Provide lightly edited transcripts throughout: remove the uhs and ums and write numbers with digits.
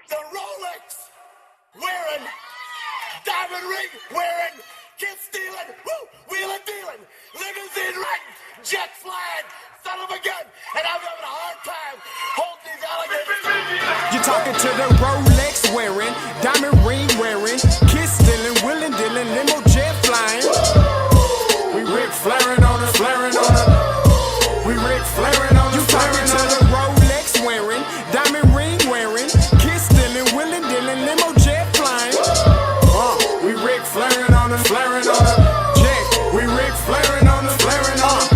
the Rolex wearing, diamond ring wearing, kiss stealing, wheeling dealing, limousine riding, jet flying, son of a gun, and I'm having a hard time holding these alligators. You're talking to the Rolex wearing, diamond ring wearing, kiss stealing, wheeling dealing, limo jet flying. We Rick flaring on us, flaring on us. We Rick flaring on us. You talking to the Rolex wearing, diamond ring wearing, kiss stealing, wheeling dealing, limo jet flying. We Rick flaring on us, flaring on us. Check, we Rick flaring on us, flaring on us.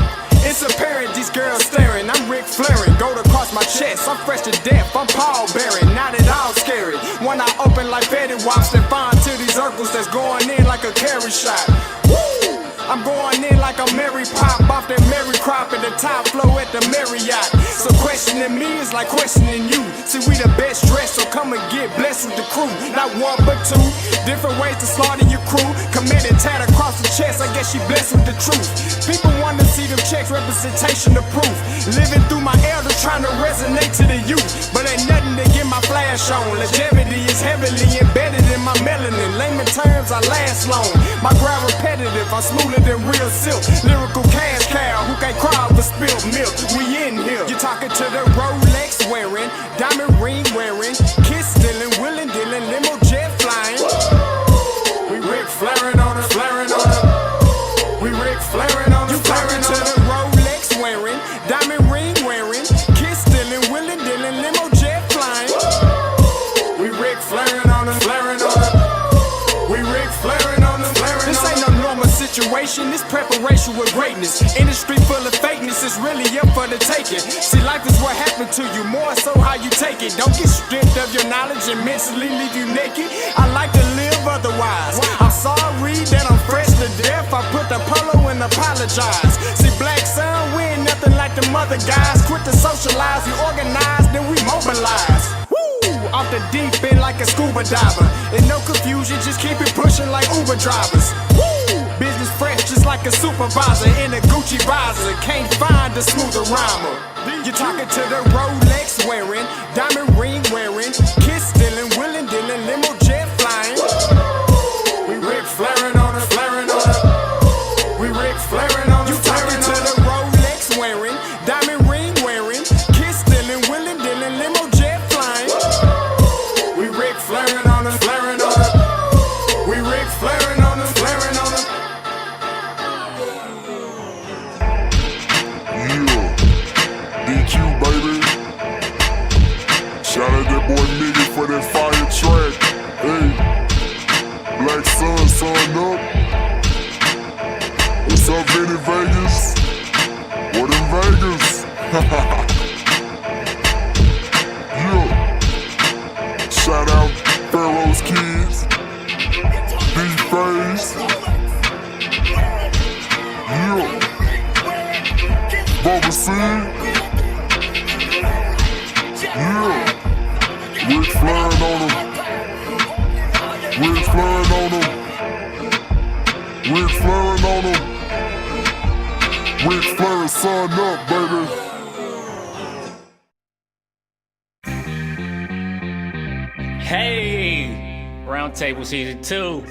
It's apparent these girls staring. I'm Rick flaring, gold across my chest. I'm fresh to death. I'm Paul Bearing, not at all scary. When I open like Betty Wops and find to these Urkels that's going in like a carry shot. Woo! I'm going in like a Mary Pop off that Mary Crop at the top flow at the Marriott. So questioning me is like questioning you. See, we the best dressed, so come and get blessed with the crew. Not one but two, different ways to slaughter your crew. Committed tat across the chest, I guess she blessed with the truth. People want to see them checks, representation of proof. Living through my elders trying to resonate to the youth. But ain't nothing to get my flash on. Longevity is heavily embedded in my melanin. Layman terms, I last long. My grind repetitive, I'm smoother than real silk. Lyrical cash cow who can't cry over spilled milk. We in here. You're talking to the Rolex wearing, diamond ring wearing, kiss stealing, wheeling dealing, limo jet flying. We Rick flaring on us, flaring on us. We Rick flaring on us, flaring on us. You talking to the Rolex wearing, diamond ring wearing, kiss stealing, wheeling dealing, limo jet flying. We Rick flaring on us, flaring on us. We Rick flaring on us, flaring on us. This ain't no normal situation, this preparation with greatness. Industry full of fakeness, it's really up for the taking. See, life is what happened to you, more so how you take it. Don't get stripped of your knowledge and mentally leave you naked. I like to live otherwise. I'm sorry that I'm fresh to death. I put the polo and apologize. See, black son, we ain't nothing like the mother guys. Quit to socialize, we organize, then we mobilize. Off the deep end like a scuba diver. And no confusion, just keep it pushing like Uber drivers. Woo! Business fresh just like a supervisor in a Gucci visor. Can't find a smoother rhymer. You're talking to the Rolex wearing, diamond ring wearing, kiss stealing, wheeling dealing, limo jet flying. We Rick flaring on us, flaring on us. We Rick flaring on us. You talking to the Rolex wearing, diamond ring wearing, kiss stealing, wheeling dealing, limo jet flying. We Rick flaring on us, flaring on us. We Rick flaring on us, flaring on us. Yeah, DQ baby. Shout out that boy Nigga for that fire track. Hey, Black Sun, sun up. What's up, Vinny Vegas? What in Vegas? Yeah. Shout out Pharaoh's Kids, D-Phase, yeah, Bubba C, yeah, Rick flaring on them, Rick flaring on them, Rick flaring on them, Rick flaring, sun up, baby. Hey, Roundtable Season 2.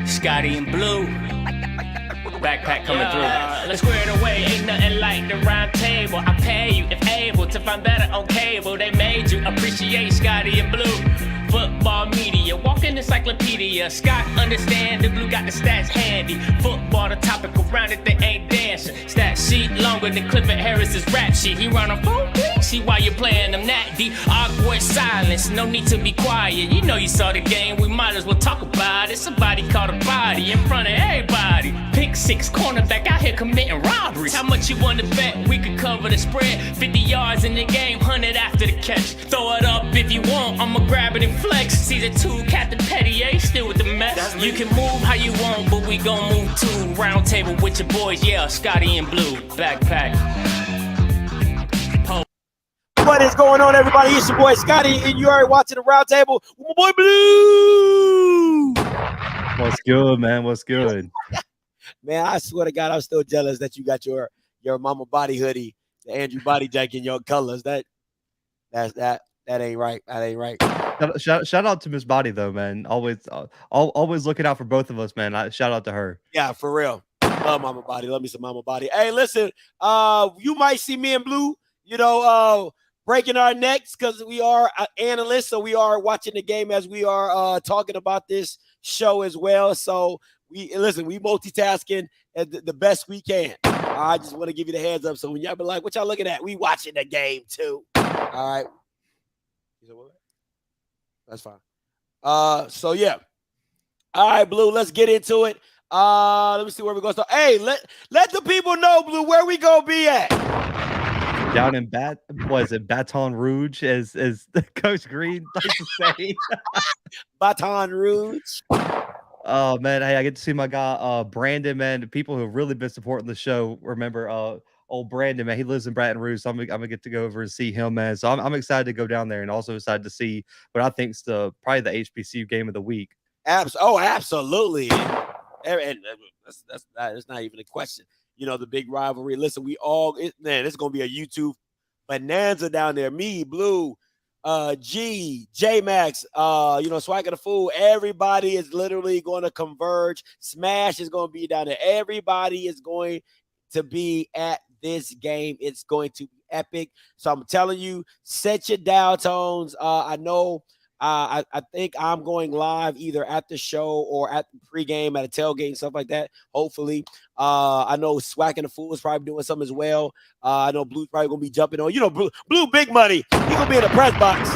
Scotty and Blue. Backpack coming through. Let's square it away, ain't nothing like the round table. I pay you if able to find better on cable. They made you appreciate Scotty and Blue. Football media, walking encyclopedia. Scott understand, the Blue got the stats handy. Football, the topic around it, they ain't dancing. Stat sheet longer than Clifford Harris's rap sheet. He run a phone, see why you playing them that deep. Awkward silence, no need to be quiet. You know you saw the game, we might as well talk about it. Somebody caught a body in front of everybody. Pick six, cornerback out here committing robberies. How much you wanna bet we could cover the spread? 50 yards in the game, 100 after the catch. Throw it up if you want, I'ma grab it and flex. Season 2, Captain Pettier, still with the mess. You can move how you want, but we gon' move too. Round table with your boys, yeah, Scotty and Blue. Backpack. What is going on, everybody? It's your boy Scotty, and you are watching the Round Table with my boy Blue. What's good, man? What's good? Man, I swear to God, I'm still jealous that you got your mama body hoodie, the Andrew body jacket in your colors. That's That ain't right. That ain't right. Shout out to Miss Body though, man. Always looking out for both of us, man. Shout out to her. Yeah, for real. Love Mama Body. Love me some Mama Body. Hey, listen, you might see me and Blue, breaking our necks because we are analysts, so we are watching the game as we are talking about this show as well. So we multitasking at the best we can. I just want to give you the heads up. So when y'all be like, what y'all looking at? We watching the game too. All right. That's fine. So yeah. All right, Blue, let's get into it. Let me see where we're going to start. Hey, let the people know, Blue, where we gonna be at. Down in Baton Rouge, as Coach Green likes to say. Baton Rouge. Oh man, hey, I get to see my guy Brandon, man. The people who have really been supporting the show. Remember, old Brandon, man. He lives in Baton Rouge, so I'm gonna get to go over and see him, man. So I'm excited to go down there, and also excited to see what I think is probably the HBCU game of the week. Absolutely. And that's not even a question. The big rivalry. Listen, it's gonna be a YouTube bonanza down there. Me, Blue, J Max, Swagger the Fool. Everybody is literally going to converge. Smash is going to be down there. Everybody is going to be at this game. It's going to be epic. So I'm telling you, set your dial tones. I know. I think I'm going live either at the show or at the pregame, at a tailgate and stuff like that. Hopefully, I know Swack and the Fool is probably doing something as well. I know Blue's probably gonna be jumping on. Blue big money. He gonna be in the press box.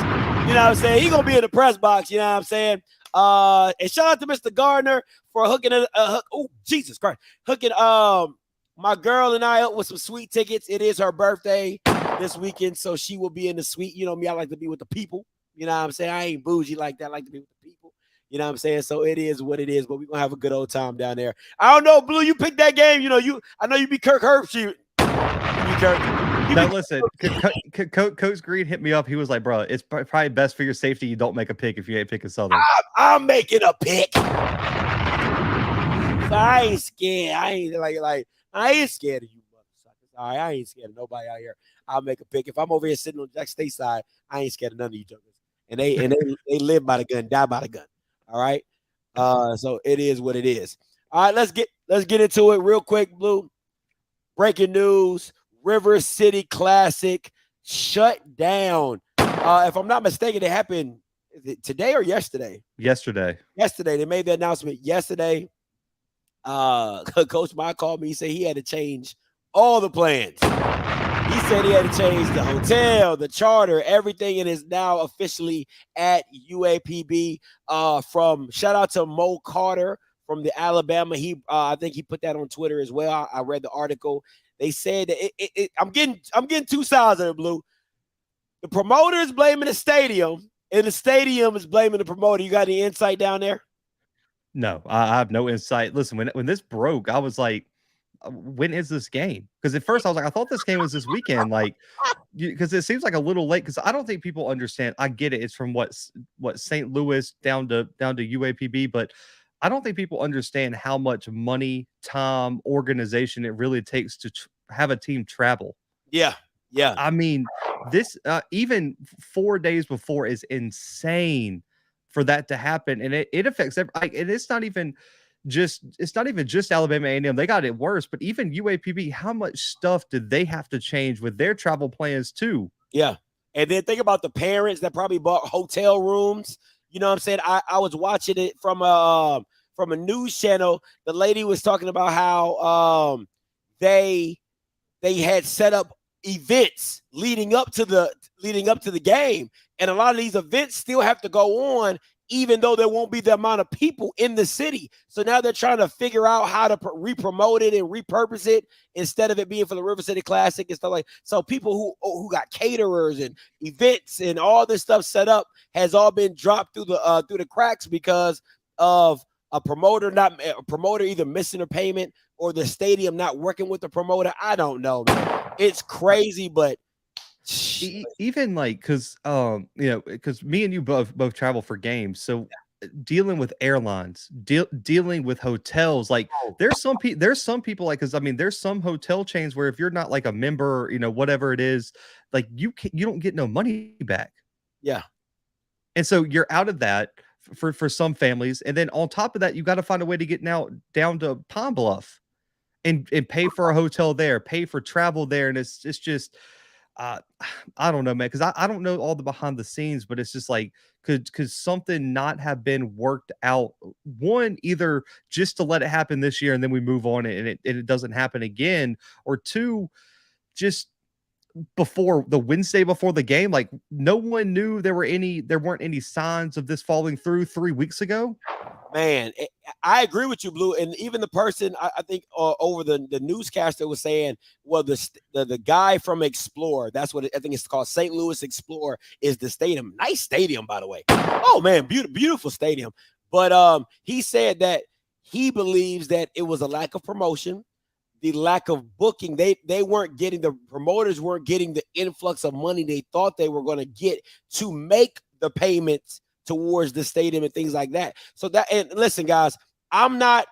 You know what I'm saying? He gonna be in the press box. You know what I'm saying? And shout out to Mr. Gardner for hooking oh Jesus Christ, hooking my girl and I up with some sweet tickets. It is her birthday this weekend, so she will be in the suite. You know me, I like to be with the people. You know what I'm saying? I ain't bougie like that. I like to be with the people. You know what I'm saying? So it is what it is, but we're going to have a good old time down there. I don't know, Blue, you picked that game. I know you be Kirk Herbstreit. Now, listen, Coach Green hit me up. He was like, bro, it's probably best for your safety you don't make a pick if you ain't picking Southern. I'm making a pick. So I ain't scared. I ain't scared of you, motherfuckers. All right, I ain't scared of nobody out here. I'll make a pick. If I'm over here sitting on Jack State side, I ain't scared of none of you jokers. And they live by the gun, die by the gun. All right. So it is what it is. All right, let's get into it real quick, Blue. Breaking news: River City Classic shut down. If I'm not mistaken, it happened today or yesterday? Yesterday. They made the announcement yesterday. Coach Mike called me. He said he had to change all the plans. He said he had to change the hotel, the charter, everything, and is now officially at UAPB. From shout out to Mo Carter from the Alabama. I think he put that on Twitter as well. I read the article. They said that I'm getting two sides of it, Blue. The promoter is blaming the stadium, and the stadium is blaming the promoter. You got any insight down there? No, I have no insight. Listen, when this broke, I was like, when is this game? Because at first I was like, I thought this game was this weekend, like, because it seems like a little late. Because I don't think people understand. I get it; it's from what St. Louis down to UAPB, but I don't think people understand how much money, time, organization it really takes to have a team travel. Yeah. I mean, this even 4 days before is insane for that to happen, and it affects and it's not even just Alabama A&M. They got it worse, but even UAPB, how much stuff did they have to change with their travel plans too? Yeah. And then think about the parents that probably bought hotel rooms. You know what I'm saying? I was watching it from a news channel. The lady was talking about how they had set up events leading up to the game, and a lot of these events still have to go on even though there won't be the amount of people in the city. So now they're trying to figure out how to re-promote it and repurpose it instead of it being for the River City Classic and stuff like. So people who got caterers and events and all this stuff set up has all been dropped through the cracks because of a promoter either missing a payment or the stadium not working with the promoter. I don't know, man. It's crazy, but even like because because me and you both travel for games, so dealing with airlines, dealing with hotels, like there's some people like, because I mean there's some hotel chains where if you're not like a member, whatever it is, like you don't get no money back. Yeah. And so you're out of that for some families. And then on top of that, you got to find a way to get now down to Pine Bluff and pay for a hotel there, pay for travel there. And it's just, I don't know, man, because I don't know all the behind the scenes, but it's just like, could something not have been worked out? One, either just to let it happen this year and then we move on and it doesn't happen again, or two, just before the Wednesday before the game, like no one knew there weren't any signs of this falling through 3 weeks ago. Man, I agree with you, Blue. And even the person, I think over the newscaster was saying, well, the guy from Explorer, that's what I think it's called, St. Louis Explorer, is the stadium. Nice stadium, by the way. Oh, man, beautiful stadium. But he said that he believes that it was a lack of promotion, the lack of booking. They weren't getting, the promoters weren't getting the influx of money they thought they were going to get to make the payments towards the stadium and things like that. So that, and listen, guys, I'm not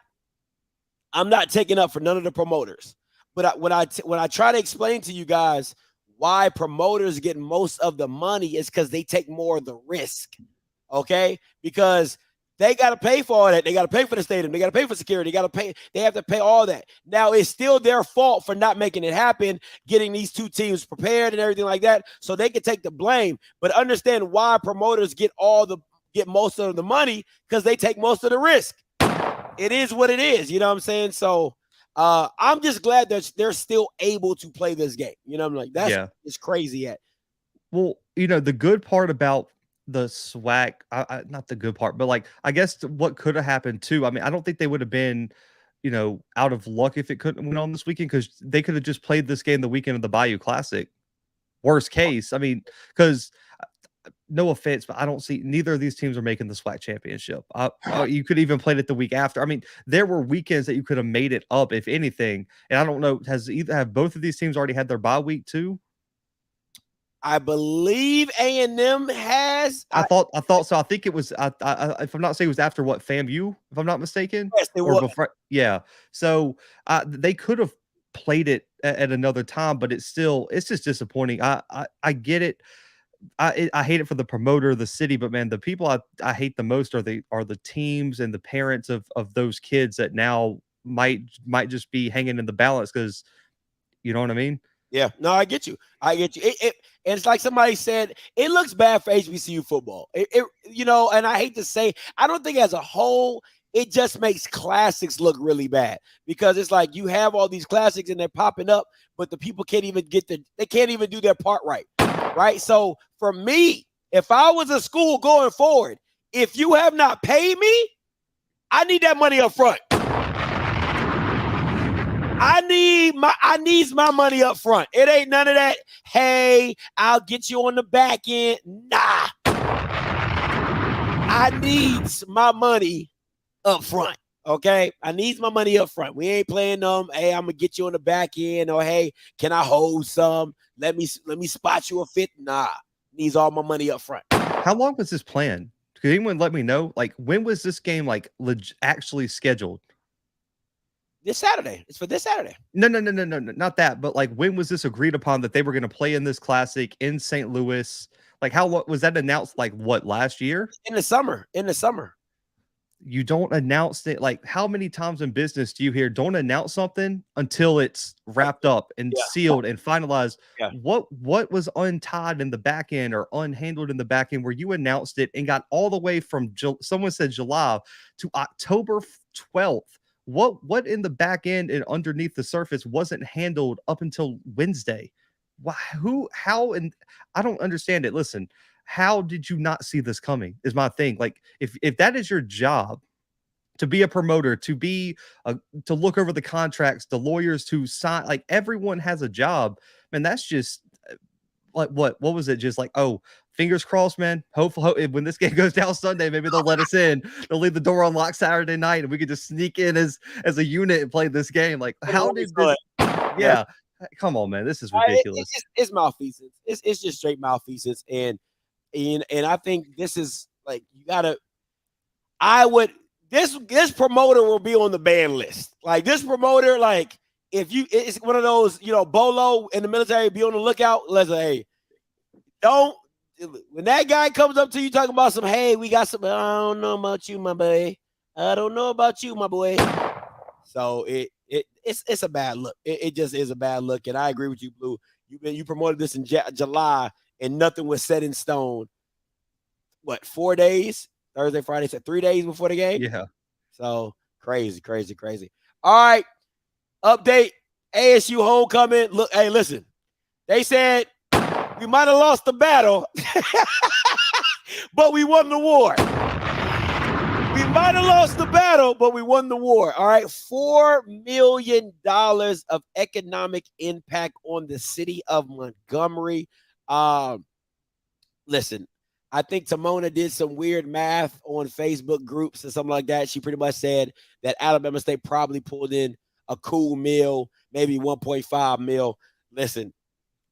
taking up for none of the promoters, but when I try to explain to you guys why promoters get most of the money is because they take more of the risk. Okay, because they got to pay for all that. They got to pay for the stadium. They got to pay for security. They have to pay all that. Now, it's still their fault for not making it happen, getting these two teams prepared and everything like that, so they can take the blame. But understand why promoters get most of the money, because they take most of the risk. It is what it is. You know what I'm saying? So I'm just glad that they're still able to play this game. You know, I'm like, that's it's crazy at. Well, you know, the good part about the SWAC, not the good part, but like, I guess what could have happened too. I mean, I don't think they would have been, you know, out of luck if it couldn't win on this weekend, because they could have just played this game the weekend of the Bayou Classic. Worst case. I mean, because no offense, but I don't see neither of these teams are making the SWAC championship. You could even played it the week after. I mean, there were weekends that you could have made it up, if anything. And I don't know, have both of these teams already had their bye week too? I believe A&M has. I thought so. I think it was. If I'm not saying, it was after what, FAMU, if I'm not mistaken. Yes, they were. Yeah. So they could have played it at another time, but it's just disappointing. I get it. I hate it for the promoter, the city, but man, the people I hate the most are the teams and the parents of those kids that now might just be hanging in the balance, because you know what I mean? Yeah, no, I get you. And it's like somebody said, it looks bad for HBCU football. You know, and I hate to say, I don't think as a whole, it just makes classics look really bad, because it's like you have all these classics and they're popping up, but the people can't even they can't even do their part right. Right. So for me, if I was a school going forward, if you have not paid me, I need that money up front. I needs my money up front. It ain't none of that, hey, I'll get you on the back end. Nah. I needs my money up front. Okay? I needs my money up front. We ain't playing them, hey, I'm gonna get you on the back end, or hey, can I hold some? Let me spot you a fit. Nah. Needs all my money up front. How long was this plan? Could anyone let me know? Like, when was this game actually scheduled? This Saturday. It's for this Saturday. No, not that. But like, when was this agreed upon that they were going to play in this classic in St. Louis? Like, what was that announced? Like, what, last year? In the summer. You don't announce it. Like, how many times in business do you hear don't announce something until it's wrapped up and sealed and finalized? Yeah. What was untied in the back end or unhandled in the back end where you announced it and got all the way from someone said July to October 12th? What in the back end and underneath the surface wasn't handled up until Wednesday? Why? How? And I don't understand it. Listen, how did you not see this coming is my thing. Like, if that is your job, to be a promoter, to look over the contracts, the lawyers to sign, like, everyone has a job, man. That's just like, what was it? Just like, oh, fingers crossed, man. Hopefully, when this game goes down Sunday, maybe they'll let us in. They'll leave the door unlocked Saturday night, and we could just sneak in as a unit and play this game. Like, how did this? Yeah, come on, man. This is ridiculous. It's malfeasance. It's just straight malfeasance, and I think this is like, you gotta. This promoter will be on the ban list. Like, this promoter, like, it's one of those, you know, Bolo in the military, be on the lookout. Let's say, don't when that guy comes up to you talking about some, hey, we got some, I don't know about you, my boy. I don't know about you, my boy. So it's a bad look. It just is a bad look. And I agree with you, Blue. You promoted this in July and nothing was set in stone. What, 4 days? Thursday, Friday, so 3 days before the game? Yeah. So crazy. All right. Update. ASU homecoming. Look, hey, listen. They said we might have lost the battle, but we won the war. We might have lost the battle, but we won the war. All right. $4 million of economic impact on the city of Montgomery. Listen, I think Timona did some weird math on Facebook groups and something like that. She pretty much said that Alabama State probably pulled in a cool meal, maybe 1.5 mil. Listen,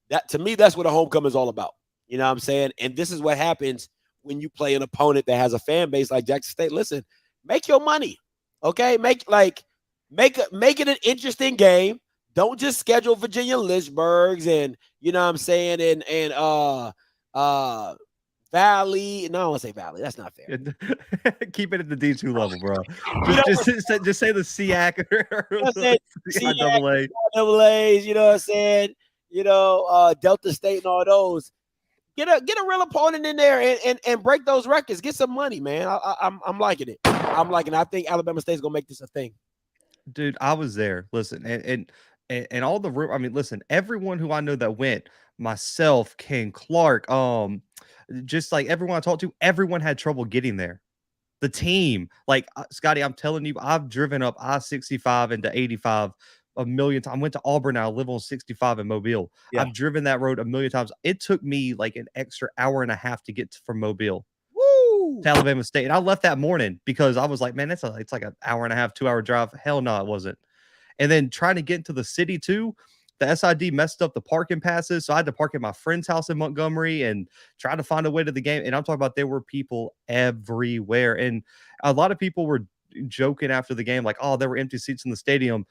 that to me, that's what a homecoming is all about. You know what I'm saying? And this is what happens when you play an opponent that has a fan base like Jackson State. Listen, make your money. Okay? Make it an interesting game. Don't just schedule Virginia Lynchburgs and you know what I'm saying, and Valley. No, I want to say Valley. That's not fair. Keep it at the D2 level, bro. Just say the SEAC or the CIAA. You know what I'm saying? You know, Delta State and all those. Get a real opponent in there and break those records. Get some money, man. I'm liking it. I think Alabama State's gonna make this a thing. Dude, I was there. Listen, and all the room. I mean, listen, everyone who I know that went, myself, Ken Clark, just like everyone I talked to, everyone had trouble getting there. The team, like Scotty, I'm telling you, I've driven up I-65 into 85 a million times. I went to Auburn. I live on 65 in Mobile. Yeah. I've driven that road a million times. It took me like an extra hour and a half to get from Mobile to Alabama State. And I left that morning because I was like, man, it's like an hour and a half, 2 hour drive. Hell no, it wasn't. And then trying to get into the city too, the SID messed up the parking passes. So I had to park at my friend's house in Montgomery and try to find a way to the game. And I'm talking about there were people everywhere. And a lot of people were joking after the game, like, oh, there were empty seats in the stadium.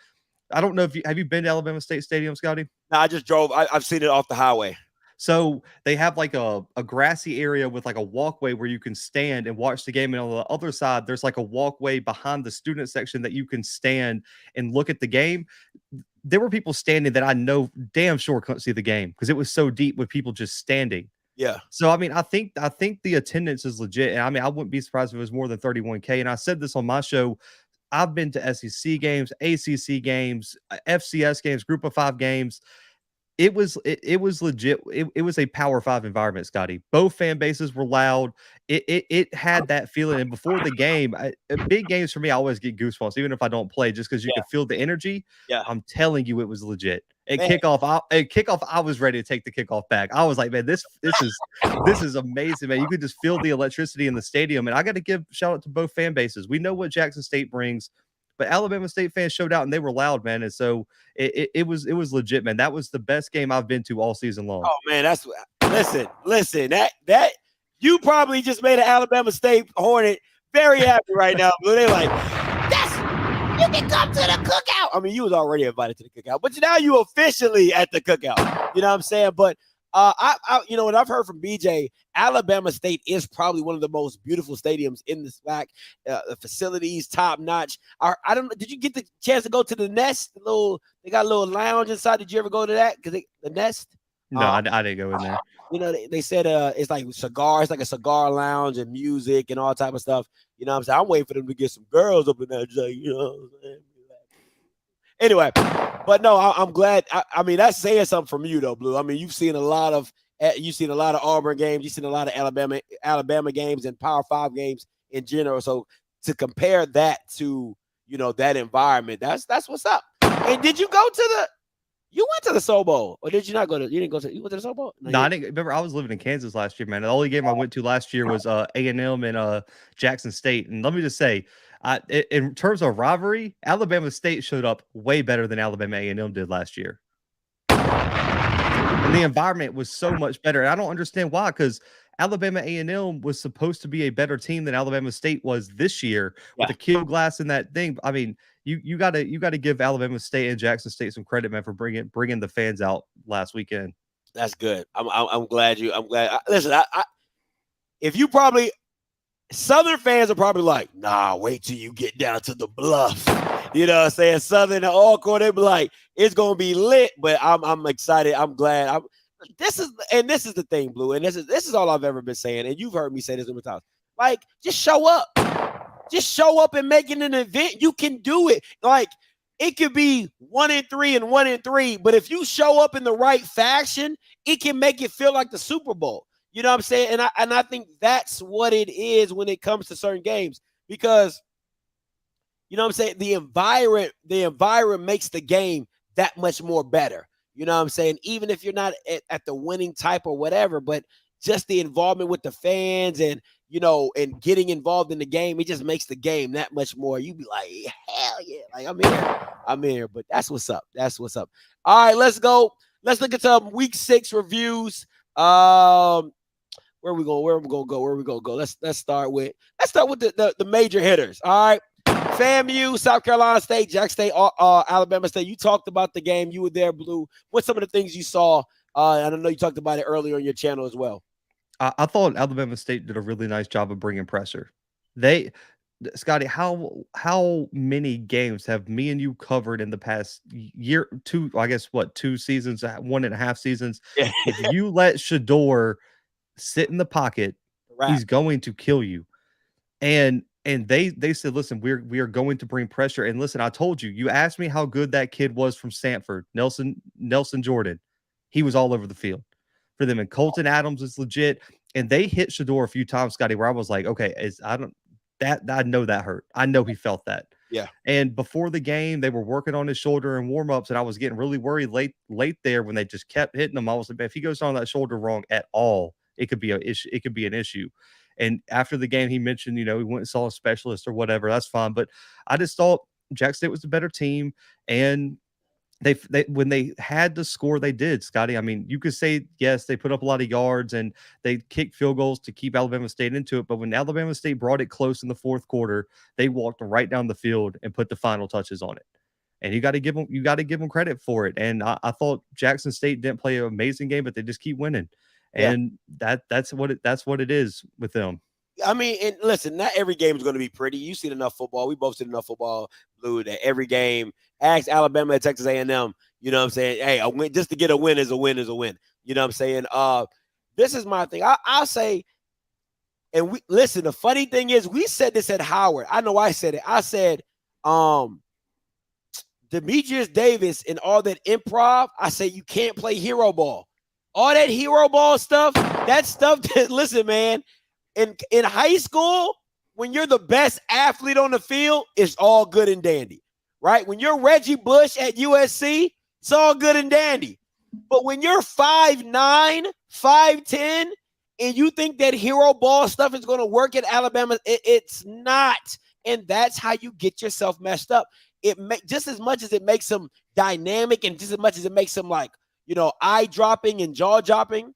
I don't know if have you been to Alabama State Stadium, Scotty? No, I just drove. I've seen it off the highway. So they have like a grassy area with like a walkway where you can stand and watch the game. And on the other side, there's like a walkway behind the student section that you can stand and look at the game. There were people standing that I know damn sure couldn't see the game because it was so deep with people just standing. Yeah. So, I mean, I think the attendance is legit. And I mean, I wouldn't be surprised if it was more than 31K. And I said this on my show. I've been to SEC games, ACC games, FCS games, Group of 5 games. It was legit. It was a Power 5 environment, Scotty. Both fan bases were loud. It had that feeling. And before the game, big games for me, I always get goosebumps, even if I don't play, just because you can feel the energy. Yeah, I'm telling you, it was legit. At kickoff, I was ready to take the kickoff back. I was like, man, this is amazing, man. You could just feel the electricity in the stadium. And I got to give shout out to both fan bases. We know what Jackson State brings. But Alabama State fans showed out and they were loud, man. And so it was legit, man. That was the best game I've been to all season long. Oh man, listen. That you probably just made an Alabama State Hornet very happy right now. They're like, you can come to the cookout. I mean, you was already invited to the cookout, but now you officially at the cookout. You know what I'm saying? But I you know what I've heard from BJ, Alabama State is probably one of the most beautiful stadiums in the SWAC. The facilities top notch. I don't know. Did you get the chance to go to the Nest? They got a little lounge inside. Did you ever go to that? Because the Nest. No, I didn't go in there. You know, they said it's like cigars, like a cigar lounge and music and all type of stuff. You know what I'm saying? I'm waiting for them to get some girls up in there. Just like, you know what I'm saying? Anyway, but no, I'm glad. I mean, that's saying something from you though, Blue. I mean, you've seen a lot of Auburn games, you've seen a lot of Alabama games and Power 5 games in general. So to compare that to, you know, that environment, that's what's up. And did you go to you went to the Soul Bowl, or did you not go to? You didn't go to. You went to the Soul Bowl? No, I didn't. Remember, I was living in Kansas last year, man. The only game I went to last year was A&M and Jackson State. And let me just say, in terms of rivalry, Alabama State showed up way better than Alabama A&M did last year. And the environment was so much better. And I don't understand why, because Alabama A&M was supposed to be a better team than Alabama State was this year with the kill glass and that thing. I mean, you got to give Alabama State and Jackson State some credit, man, for bringing the fans out last weekend. That's good. I'm glad you. I'm glad. Listen, if you Southern fans are probably like, nah, wait till you get down to the Bluff. You know what I'm saying? Southern and Alcorn, they be like, it's gonna be lit. But I'm excited. I'm glad. This is the thing, Blue. And this is all I've ever been saying. And you've heard me say this many times. Like, just show up. Just show up and make it an event. You can do it. Like, it could be 1-3 and 1-3, but if you show up in the right fashion, it can make it feel like the Super Bowl. You know what I'm saying? And I think that's what it is when it comes to certain games, because you know what I'm saying, the environment makes the game that much more better. You know what I'm saying? Even if you're not at the winning type or whatever, but just the involvement with the fans and, you know, and getting involved in the game, it just makes the game that much more. You be like, hell yeah, like I'm here. But that's what's up. That's what's up. All right, let's go. Let's look at some week 6 reviews. Where we gonna go? Let's start with the major hitters. All right. FAMU, South Carolina State, Jack State, Alabama State. You talked about the game. You were there, Blue. What's some of the things you saw? And I know you talked about it earlier on your channel as well. I thought Alabama State did a really nice job of bringing pressure. Scotty, how many games have me and you covered in the past year? 2 seasons, 1.5 seasons. Yeah. If you let Shador sit in the pocket, he's going to kill you. And they said, listen, we are going to bring pressure. And listen, I told you. You asked me how good that kid was from Stanford, Nelson Jordan. He was all over the field for them. And Colton Adams is legit. And they hit Shador a few times, Scotty, where I was like, okay, I know that hurt. I know he felt that. Yeah. And before the game, they were working on his shoulder in warmups, and I was getting really worried late there when they just kept hitting him. I was like, man, if he goes on that shoulder wrong at all, it could be an issue. And after the game, he mentioned, you know, he went and saw a specialist or whatever. That's fine. But I just thought Jack State was the better team. And they when they had to score, they did, Scotty. I mean, you could say, yes, they put up a lot of yards and they kicked field goals to keep Alabama State into it. But when Alabama State brought it close in the fourth quarter, they walked right down the field and put the final touches on it. And you got to give them credit for it. And I thought Jackson State didn't play an amazing game, but they just keep winning. And that's what it is with them. I mean, and listen, not every game is going to be pretty. You've seen enough football. We both seen enough football, Blue, that every game, ask Alabama and Texas A&M, you know what I'm saying? Hey, a win, just to get a win is a win is a win. You know what I'm saying? This is my thing. I'll say, and listen, the funny thing is, we said this at Howard. I know I said it. I said, Demetrius Davis and all that improv, I say you can't play hero ball. All that hero ball stuff, that stuff that, listen, man, in high school, when you're the best athlete on the field, it's all good and dandy, right? When you're Reggie Bush at USC, it's all good and dandy. But when you're 5'9", 5'10", and you think that hero ball stuff is going to work at Alabama, it's not. And that's how you get yourself messed up. Just as much as it makes them dynamic and just as much as it makes them, like, you know, eye-dropping and jaw-dropping,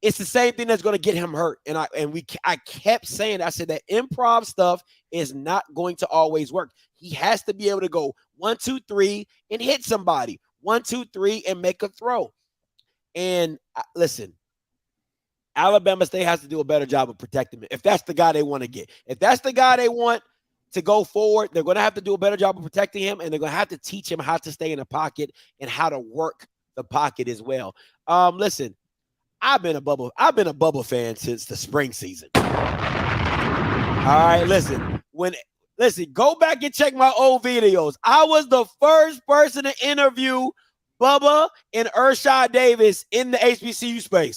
it's the same thing that's going to get him hurt. And I kept saying, I said that improv stuff is not going to always work. He has to be able to go 1, 2, 3 and hit somebody. 1, 2, 3 and make a throw. And listen, Alabama State has to do a better job of protecting him. If that's the guy they want to get, if that's the guy they want to go forward, they're going to have to do a better job of protecting him, and they're going to have to teach him how to stay in the pocket and how to work the pocket as well. Listen, I've been a Bubba fan since the spring season. All right, listen, go back and check my old videos. I was the first person to interview Bubba and Ershad Davis in the HBCU space.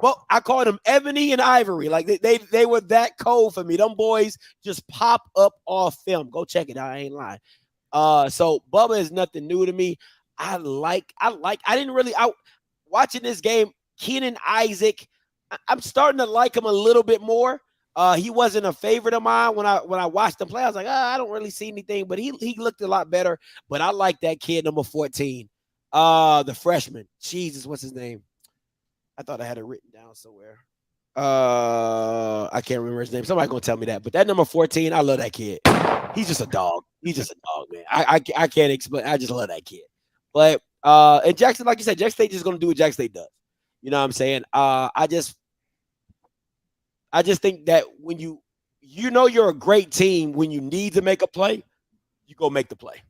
But I called them Ebony and Ivory. Like they were that cold for me. Them boys just pop up off film. Go check it out. I ain't lying. So Bubba is nothing new to me. Watching this game, Keenan Isaac, I'm starting to like him a little bit more. He wasn't a favorite of mine when I watched him play. I was like, I don't really see anything, but he looked a lot better. But I like that kid, number 14, the freshman. Jesus, what's his name? I thought I had it written down somewhere. I can't remember his name. Somebody gonna tell me that. But that number 14, I love that kid. He's just a dog. He's just a dog, man. I can't explain. I just love that kid. But and Jackson, like you said, Jack State just gonna do what Jack State does. You know what I'm saying? I just think that when you know you're a great team, when you need to make a play, you go make the play.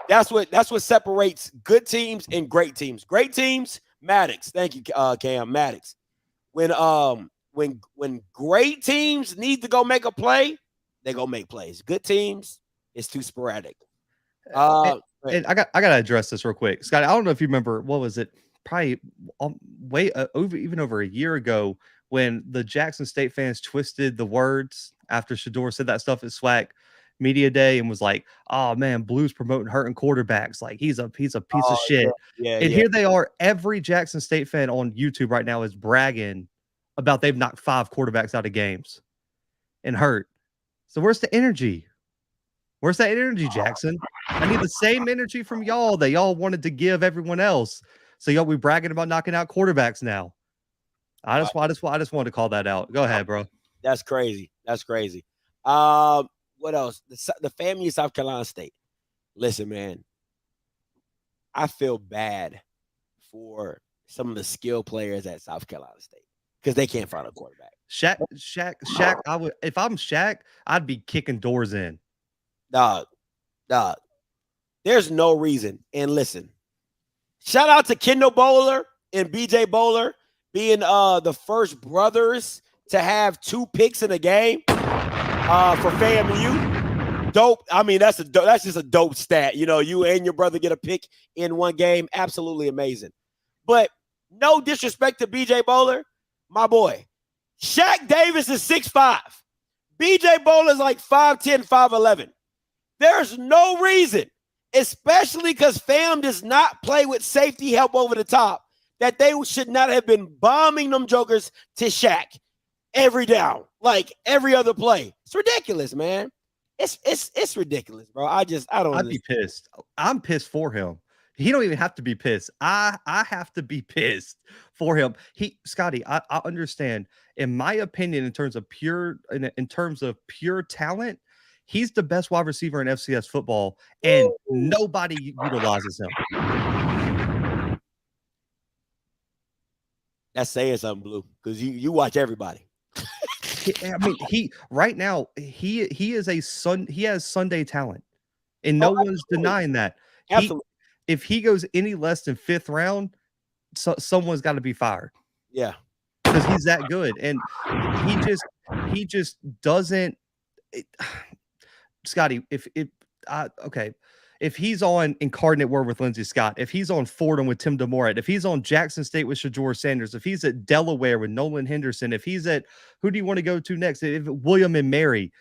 That's what separates good teams and great teams. Great teams, Maddox. Thank you, Cam Maddox. When great teams need to go make a play, they go make plays. Good teams, it's too sporadic. And I gotta address this real quick, Scott. I don't know if you remember, what was it? Probably over a year ago, when the Jackson State fans twisted the words after Shador said that stuff at SWAC Media Day and was like, "Oh man, Blues promoting hurting quarterbacks. Like he's a piece of shit." Yeah, and here they are. Every Jackson State fan on YouTube right now is bragging about they've knocked 5 quarterbacks out of games and hurt. So where's the energy? Where's that energy, Jackson? I need the same energy from y'all that y'all wanted to give everyone else. So y'all be bragging about knocking out quarterbacks now. I just wanted to call that out. Go ahead, bro. That's crazy. What else? The family of South Carolina State. Listen, man, I feel bad for some of the skill players at South Carolina State because they can't find a quarterback. Shaq. If I'm Shaq, I'd be kicking doors in. Dog. There's no reason. And listen, shout out to Kendall Bowler and BJ Bowler being the first brothers to have 2 picks in a game for FAMU. Dope. I mean, that's just a dope stat. You know, you and your brother get a pick in one game. Absolutely amazing. But no disrespect to BJ Bowler, my boy. Shaq Davis is 6'5". BJ Bowler is like 5'10", 5'11". There's no reason, especially because FAM does not play with safety help over the top, that they should not have been bombing them jokers to Shaq every down, like every other play. It's ridiculous, man. It's ridiculous, bro. I'd be pissed. I'm pissed for him. He don't even have to be pissed. I have to be pissed for him. Scotty, I understand. In my opinion, in terms of pure talent, he's the best wide receiver in FCS football, and nobody utilizes him. That's saying something, Blue, because you watch everybody. I mean, he has Sunday talent, and no one's denying that. Absolutely. If he goes any less than 5th round, someone's got to be fired. Yeah, because he's that good, and he just doesn't. Scotty, if he's on Incarnate Word with Lindsey Scott, if he's on Fordham with Tim DeMorat, if he's on Jackson State with Shador Sanders, if he's at Delaware with Nolan Henderson, if he's at, who do you want to go to next? If William and Mary,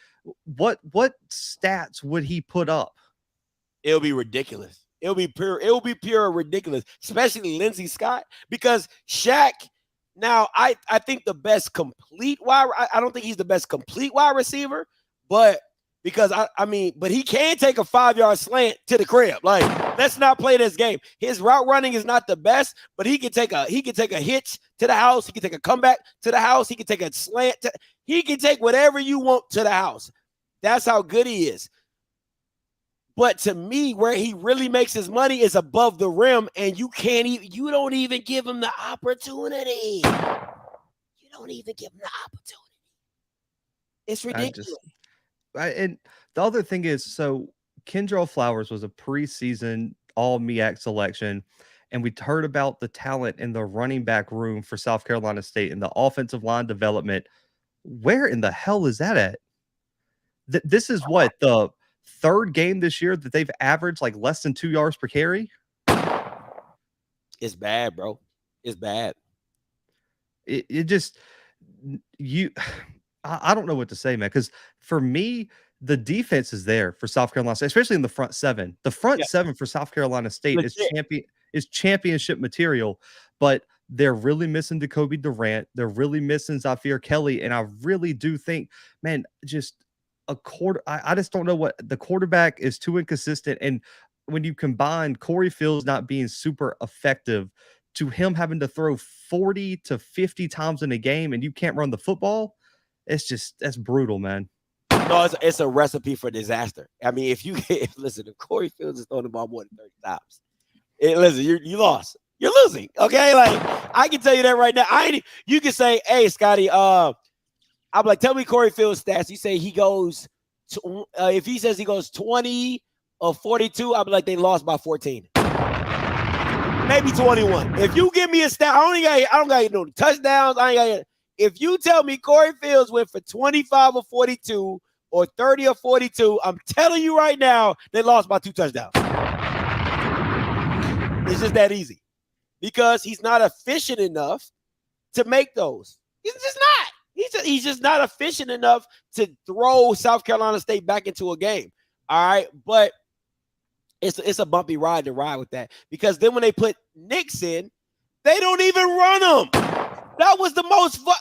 what stats would he put up? It'll be ridiculous. It'll be pure ridiculous, especially Lindsey Scott, because Shaq. Now, I think the best complete wide. I don't think he's the best complete wide receiver, but. Because but he can take a 5-yard slant to the crib. Like, let's not play this game. His route running is not the best, but he can take a hitch to the house. He can take a comeback to the house. He can take a slant. He can take whatever you want to the house. That's how good he is. But to me, where he really makes his money is above the rim, and you don't even give him the opportunity. You don't even give him the opportunity. It's ridiculous. And the other thing is, so Kendra Flowers was a preseason all MEAC selection, and we heard about the talent in the running back room for South Carolina State and the offensive line development. Where in the hell is that at? This is what, the 3rd game this year that they've averaged like less than 2 yards per carry? It's bad, bro. It's bad. I don't know what to say, man, because for me, the defense is there for South Carolina State, especially in the front 7. The front 7 for South Carolina State is championship material, but they're really missing Jacoby Durant. They're really missing Zafir Kelly, and I really do think, man, just I just don't know what the quarterback is too inconsistent, and when you combine Corey Fields not being super effective to him having to throw 40 to 50 times in a game, and you can't run the football. That's brutal, man. No, it's a recipe for disaster. I mean, if Corey Fields is throwing the ball more than 30 times, listen, you lost. You're losing. Okay, like I can tell you that right now. You can say, "Hey, Scotty, I'm like, tell me Corey Fields' stats." You say he goes to, if he says he goes 20 of 42, I'm like, they lost by 14, maybe 21. If you give me a stat, I don't got no touchdowns. If you tell me Corey Fields went for 25 or 42 or 30 or 42, I'm telling you right now, they lost by 2 touchdowns. It's just that easy. Because he's not efficient enough to make those. He's just not. He's just not efficient enough to throw South Carolina State back into a game. All right, but it's a bumpy ride to ride with that. Because then when they put Knicks in, they don't even run them. That was the most fun.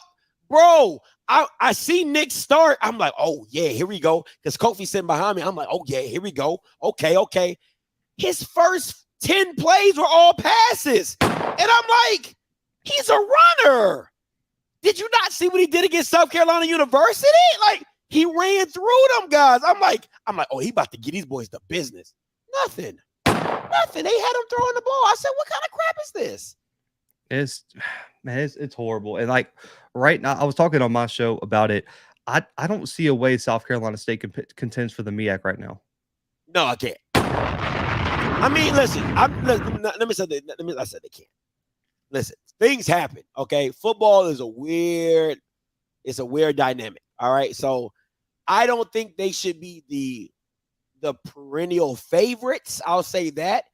Bro, I see Nick start. I'm like, oh, yeah, here we go. Because Kofi's sitting behind me. I'm like, oh, yeah, here we go. Okay. His first 10 plays were all passes. And I'm like, he's a runner. Did you not see what he did against South Carolina University? Like, he ran through them guys. I'm like, oh, he about to get these boys the business. Nothing. They had him throwing the ball. I said, what kind of crap is this? It's horrible. And like right now, I was talking on my show about it. I don't see a way South Carolina State contends for the MEAC right now. No, I can't. I mean, listen. Let me say I said they can't. Listen, things happen. Okay, football is a weird dynamic. All right, so I don't think they should be the perennial favorites. I'll say that.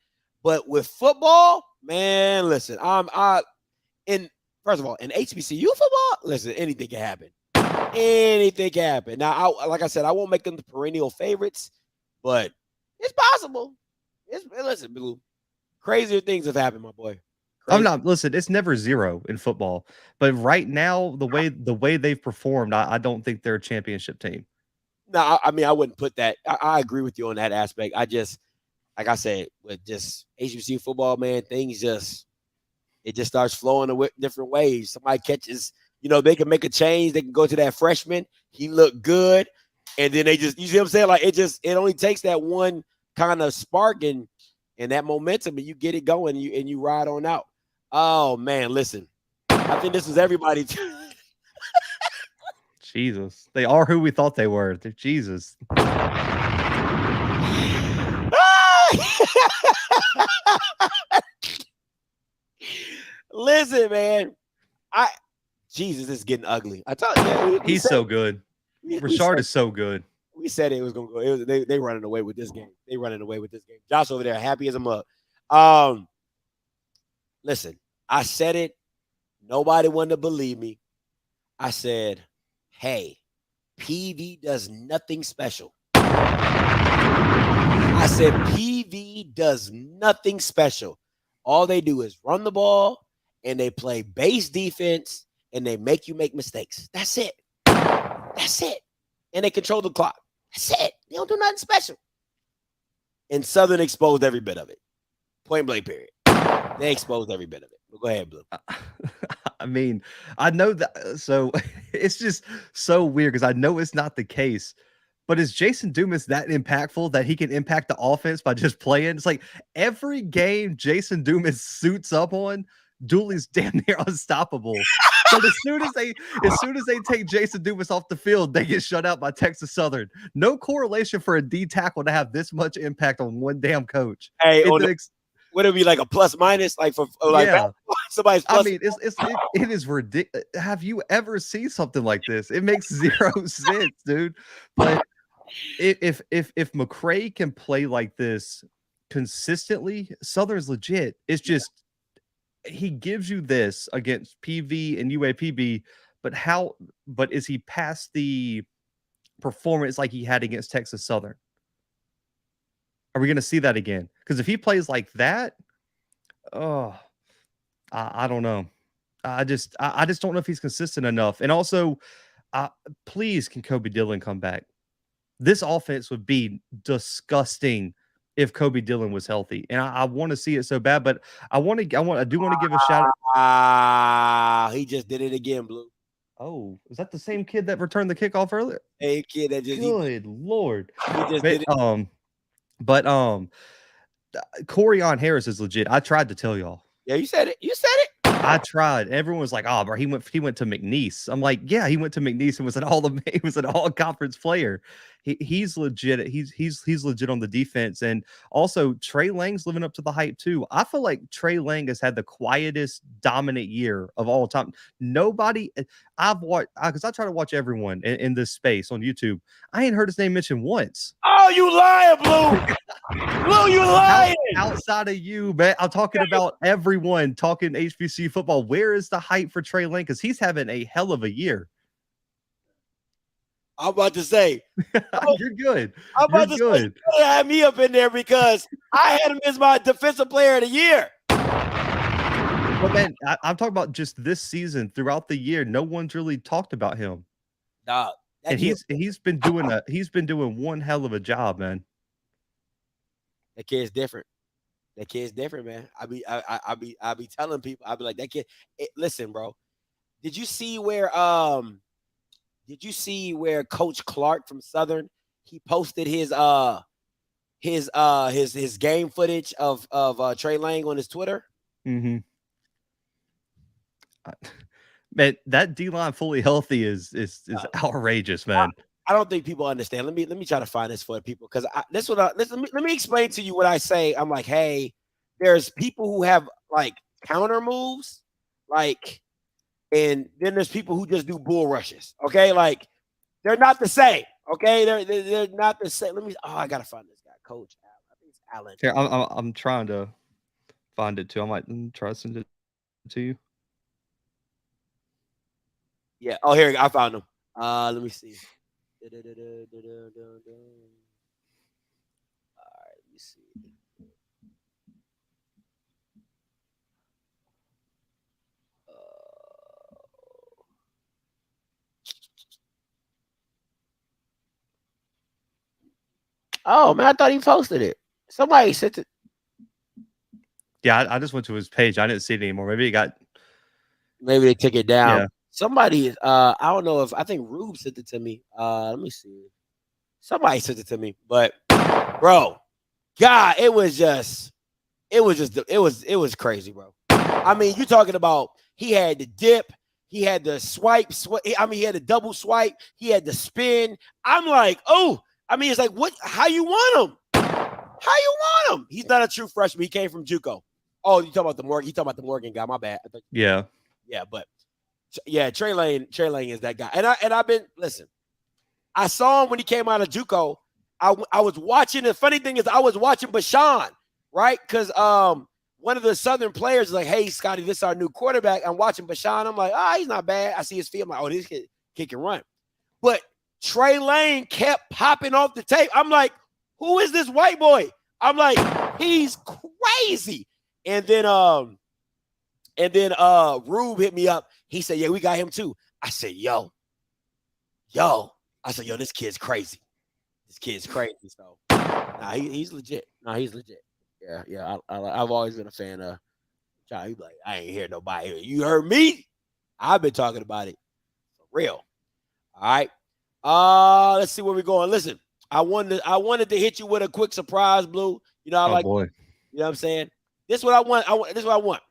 But with football, man, listen. First of all, in HBCU football, listen, anything can happen. Anything can happen. Now, like I said, I won't make them the perennial favorites, but it's possible. Listen, Blue, crazier things have happened, my boy. Listen, it's never zero in football. But right now, the way they've performed, I don't think they're a championship team. No, I mean, I wouldn't put that. I agree with you on that aspect. I just, like I said, with just HBCU football, man, it just starts flowing in different ways. Somebody catches, they can make a change. They can go to that freshman. He looked good. And then you see what I'm saying? Like, it only takes that one kind of spark and that momentum, and you get it going and you ride on out. Oh, man, listen. I think this was everybody. Jesus. They are who we thought they were. They're Jesus. Listen, man. Jesus is getting ugly. I told you. He's so good. Rashard is so good. We said it was going to go. They running away with this game. Josh over there, happy as a mug. Listen, I said it. Nobody wanted to believe me. I said, hey, PV does nothing special. I said, PV does nothing special. All they do is run the ball, and they play base defense, and they make you make mistakes. That's it. And they control the clock. That's it. They don't do nothing special. And Southern exposed every bit of it. Point blank, period. They exposed every bit of it. Well, go ahead, Blue. I mean, I know that. So it's just so weird because I know it's not the case. But is Jason Dumas that impactful that he can impact the offense by just playing? It's like every game Jason Dumas suits up on, Dooley's damn near unstoppable. But as soon as they take Jason Dumas off the field, they get shut out by Texas Southern. No correlation for a D tackle to have this much impact on one damn coach. Hey, would it be like a plus minus, like for like somebody's? Plus? I mean, it is ridiculous. Have you ever seen something like this? It makes zero sense, dude. But if McCray can play like this consistently, Southern's legit. It's just he gives you this against PV and UAPB, but is he past the performance like he had against Texas Southern? Are we going to see that again? Because if he plays like that, I don't know. I just don't know if he's consistent enough. And also, please, can Kobe Dillon come back? This offense would be disgusting if Kobe Dillon was healthy, and I want to see it so bad. But I do want to give a shout out. He just did it again, Blue. Oh, is that the same kid that returned the kickoff earlier? Hey, kid, that just good Lord. He just did it. But Corian Harris is legit. I tried to tell y'all. Yeah, you said it. You said it. I tried. Everyone was like, "Oh, bro, he went to McNeese." I'm like, "Yeah, he went to McNeese and was he was an all conference player. He's legit. He's legit on the defense, and also Trey Lang's living up to the hype too. I feel like Trey Lang has had the quietest dominant year of all time. Nobody I've watched because I try to watch everyone in this space on YouTube. I ain't heard his name mentioned once. Oh, you lying, Blue. Blue, you lying. Outside of you, man, I'm talking about everyone talking HBCU football. Where is the hype for Trey Lang? Because he's having a hell of a year. I'm about to say. You're good. I'm about You're to good. say, you had me up in there because I had him as my defensive player of the year. But man, I'm talking about just this season. Throughout the year, no one's really talked about him. Dog. And he's been doing one hell of a job, man. That kid's different. That kid's different, man. I be telling people, I be like, that kid. Listen, bro. Did you see where Coach Clark from Southern, he posted his game footage of Trey Lang on his Twitter? Mm-hmm. Man, that D-line fully healthy is outrageous, man. I don't think people understand. Let me try to find this for people because let me explain to you what I say. I'm like, hey, there's people who have like counter moves, like, and then there's people who just do bull rushes. Okay, like they're not the same. Okay, they're not the same. I gotta find this guy, Coach. I think it's Allen. Here, I'm trying to find it too. I might try to send it to you. Yeah. Oh, here I found him. Let me see. All right, let me see. Oh man, I thought he posted it. Somebody sent it. Yeah, I just went to his page. I didn't see it anymore. Maybe they took it down. Yeah. Somebody, I don't know I think Rube sent it to me. Let me see. Somebody sent it to me, but bro, God, it was crazy, bro. I mean, you talking about he had the dip, he had the swipe. I mean, he had the double swipe, he had the spin. I'm like, oh, I mean, it's like, what? How you want him? How you want him? He's not a true freshman. He came from JUCO. Oh, you talking about the Morgan? You talking about the Morgan guy? My bad. Yeah. Yeah, but yeah, Trey Lang is that guy. And I've been listen. I saw him when he came out of JUCO. I was watching. The funny thing is, I was watching Bashan, right? Because one of the Southern players is like, "Hey, Scotty, this is our new quarterback." I'm watching Bashan. I'm like, he's not bad. I see his feet. I'm like, oh, this kid can run. But Trey Lang kept popping off the tape. I'm like, who is this white boy? I'm like, he's crazy. And then Rube hit me up. He said, yeah, we got him too. I said, yo. I said, yo, this kid's crazy. This kid's crazy. So, he's legit. He's legit. Yeah. I've always been a fan of John. He's like, I ain't hear nobody. You heard me? I've been talking about it. For real. All right. Let's see where we're going. Listen, I wanted to hit you with a quick surprise, Blue. You know, boy. You know what I'm saying? This is what I want. This is what I want.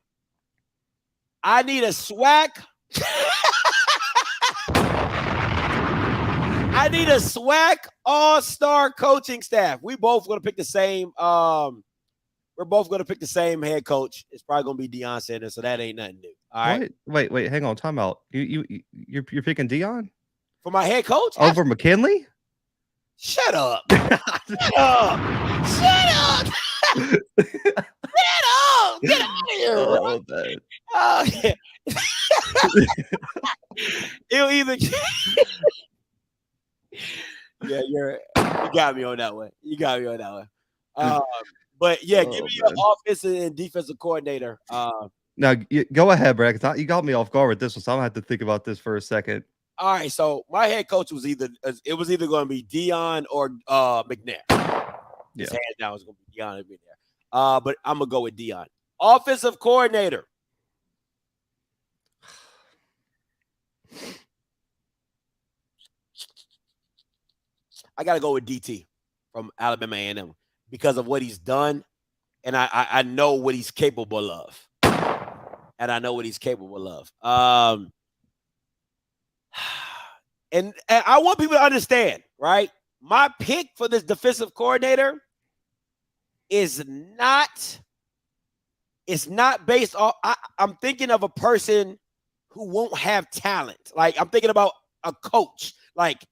I need a SWAC. I need a SWAC all-star coaching staff. We both going to pick the same. We're both going to pick the same head coach. It's probably going to be Deion Sanders, so that ain't nothing new. All right. Wait. Hang on. Time out. You're picking Deion for my head coach over McKinley? Shut up. Shut up. Shut up. Get out of here. Oh, yeah. It'll either. Yeah, you got me on that one. But yeah, give me your offensive and defensive coordinator. Now, go ahead, Brad. You got me off guard with this one, so I'm gonna have to think about this for a second. All right, so my head coach was either going to be Deion or McNair. Yeah, hands down was going to be Deion or McNair. But I'm gonna go with Deion. Offensive coordinator. I got to go with DT from Alabama A&M because of what he's done, and I know what he's capable of. and I know what he's capable of. And I want people to understand, right? My pick for this defensive coordinator is not. It's not based off. I'm thinking of a person who won't have talent. Like I'm thinking about a coach, like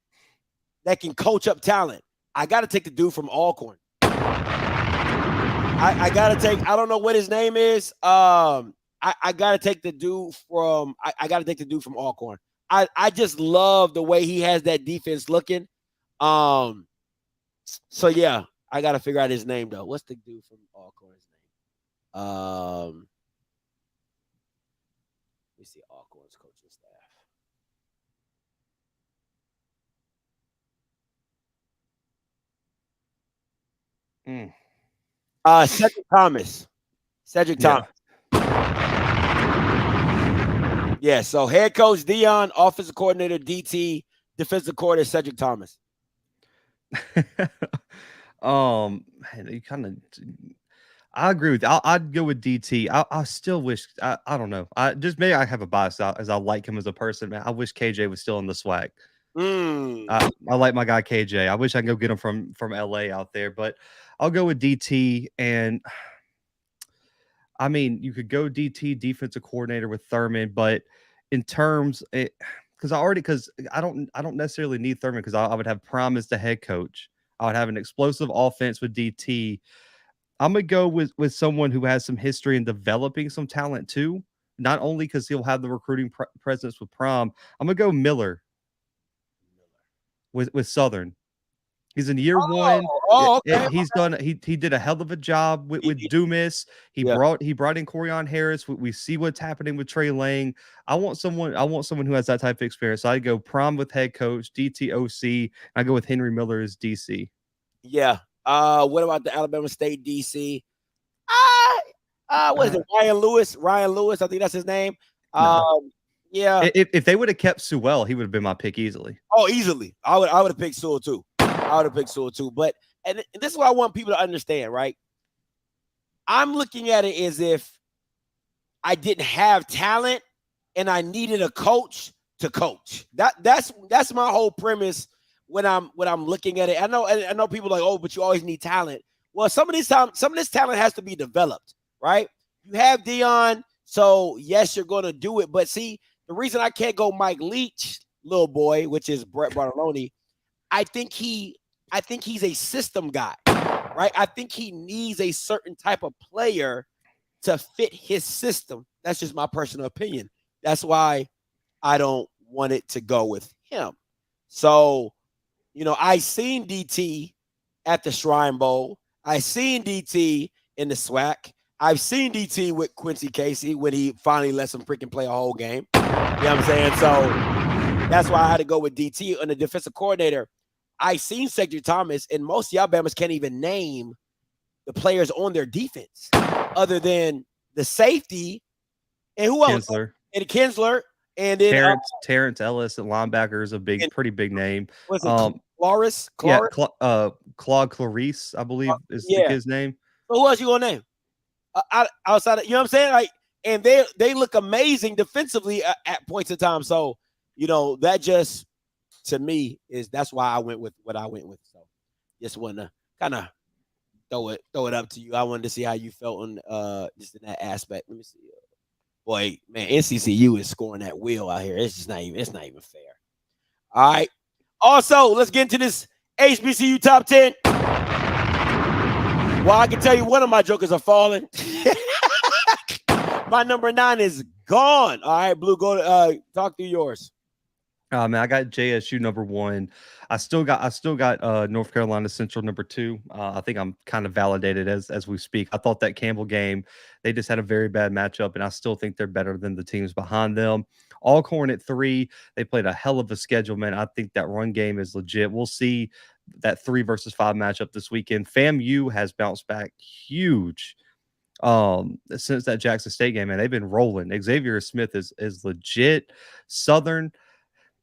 that can coach up talent. I got to take the dude from Alcorn. I got to take. I don't know what his name is. I got to take the dude from. I got to take the dude from Alcorn. I just love the way he has that defense looking. So yeah, I got to figure out his name though. What's the dude from Alcorn's name? Let me see Alcorn's coaching staff. Cedric Thomas. Cedric Thomas. Yeah, so head coach Dion, offensive coordinator DT, defensive coordinator Cedric Thomas. Man, you kind of. I agree with you. I'd go with DT. I still wish. I don't know. Maybe I have a bias as I like him as a person. Man, I wish KJ was still in the swag. I like my guy KJ. I wish I could go get him from LA out there, but I'll go with DT. And I mean, you could go DT defensive coordinator with Thurman, but in terms, because I don't necessarily need Thurman because I would have Prime as the head coach. I would have an explosive offense with DT. I'm gonna go with someone who has some history in developing some talent too. Not only because he'll have the recruiting presence with Prom. I'm gonna go Miller with Southern. He's in year one. Okay. He's done. He did a hell of a job with Dumas. He brought in Corian Harris. We see what's happening with Trey Lang. I want someone who has that type of experience. So I go Prom with head coach, DTOC. I go with Henry Miller as DC. Yeah. What about the Alabama State DC? What is it? Ryan Lewis. Ryan Lewis. I think that's his name. Yeah. If they would have kept Sewell, he would have been my pick easily. Oh, easily. I would have picked Sewell too. But and this is what I want people to understand, right? I'm looking at it as if I didn't have talent and I needed a coach to coach. That's my whole premise when I'm looking at it. I know people are like, oh, but you always need talent. Well, some of this talent has to be developed, right? You have Dion, so yes, you're going to do it. But see, the reason I can't go Mike Leach, little boy, which is Brett Bartolone, I think he's a system guy, right? I think he needs a certain type of player to fit his system. That's just my personal opinion. That's why I don't want it to go with him. So, I seen DT at the Shrine Bowl. I seen DT in the SWAC. I've seen DT with Quincy Casey when he finally lets him freaking play a whole game. You know what I'm saying? So that's why I had to go with DT on the defensive coordinator. I seen Cedric Thomas, and most Alabamas can't even name the players on their defense other than the safety and who else? Kinsler. And Kinsler. And then Terrence Ellis at linebacker is a pretty big name. What's it? Clarice? Yeah, Claude Clarice, I believe is the kid's name. So who else you gonna name? Outside of, you know what I'm saying? Like, and they look amazing defensively at points in time. So, that just to me that's why I went with what I went with. So just want to kind of throw it up to you. I wanted to see how you felt on just in that aspect. Let me see. Boy, man, NCCU is scoring that wheel out here. It's not even fair. All right. Also, let's get into this HBCU top 10. Well, I can tell you one of my jokers are falling. My number 9 is gone. All right, Blue, go talk through yours. Man, I got JSU number 1. I still got North Carolina Central number 2. I think I'm kind of validated as we speak. I thought that Campbell game, they just had a very bad matchup, and I still think they're better than the teams behind them. Alcorn at 3. They played a hell of a schedule, man. I think that run game is legit. We'll see that 3 versus 5 matchup this weekend. FAMU has bounced back huge since that Jackson State game, man. They've been rolling. Xavier Smith is legit. Southern,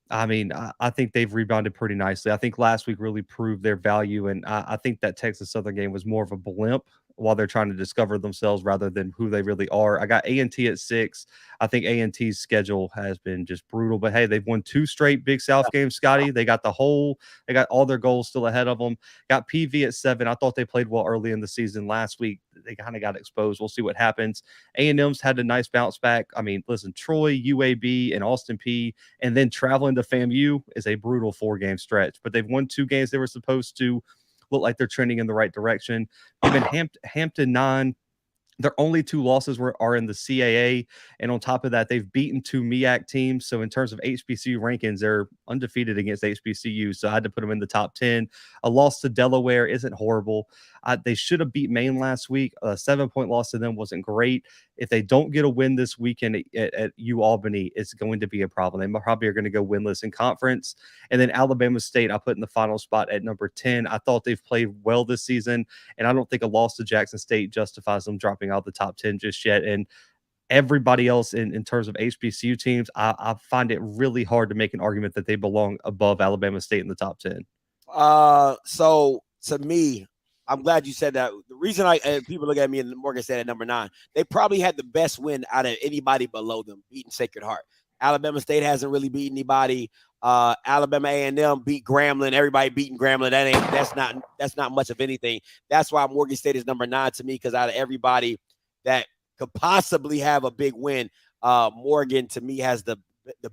I mean, I think they've rebounded pretty nicely. I think last week really proved their value, and I think that Texas Southern game was more of a blimp. while they're trying to discover themselves rather than who they really are. I got A&T at 6. I think A&T's schedule has been just brutal, but hey, they've won 2 straight Big South games, Scotty. They got all their goals still ahead of them. Got PV at 7. I thought they played well early in the season. Last week, they kind of got exposed. We'll see what happens. A&M's had a nice bounce back. I mean, listen, Troy, UAB, and Austin P, and then traveling to FAMU is a brutal 4-game stretch, but they've won 2 games they were supposed to. Look like they're trending in the right direction. Even Hampton 9. Their only 2 losses are in the CAA, and on top of that, they've beaten 2 MEAC teams. So in terms of HBCU rankings, they're undefeated against HBCU. So I had to put them in the top 10. A loss to Delaware isn't horrible. They should have beat Maine last week. A 7-point loss to them wasn't great. If they don't get a win this weekend at U Albany, it's going to be a problem. They probably are going to go winless in conference. And then Alabama State, I put in the final spot at number 10. I thought they've played well this season, and I don't think a loss to Jackson State justifies them dropping out the top 10 just yet. And everybody else in terms of HBCU teams, I find it really hard to make an argument that they belong above Alabama State in the top 10. So to me, I'm glad you said that. The reason people look at me and Morgan State at number 9, they probably had the best win out of anybody below them, beating Sacred Heart. Alabama State hasn't really beaten anybody. Alabama A&M beat Grambling. Everybody beating Grambling. That's not much of anything. That's why Morgan State is number 9 to me, because out of everybody that could possibly have a big win, Morgan to me has the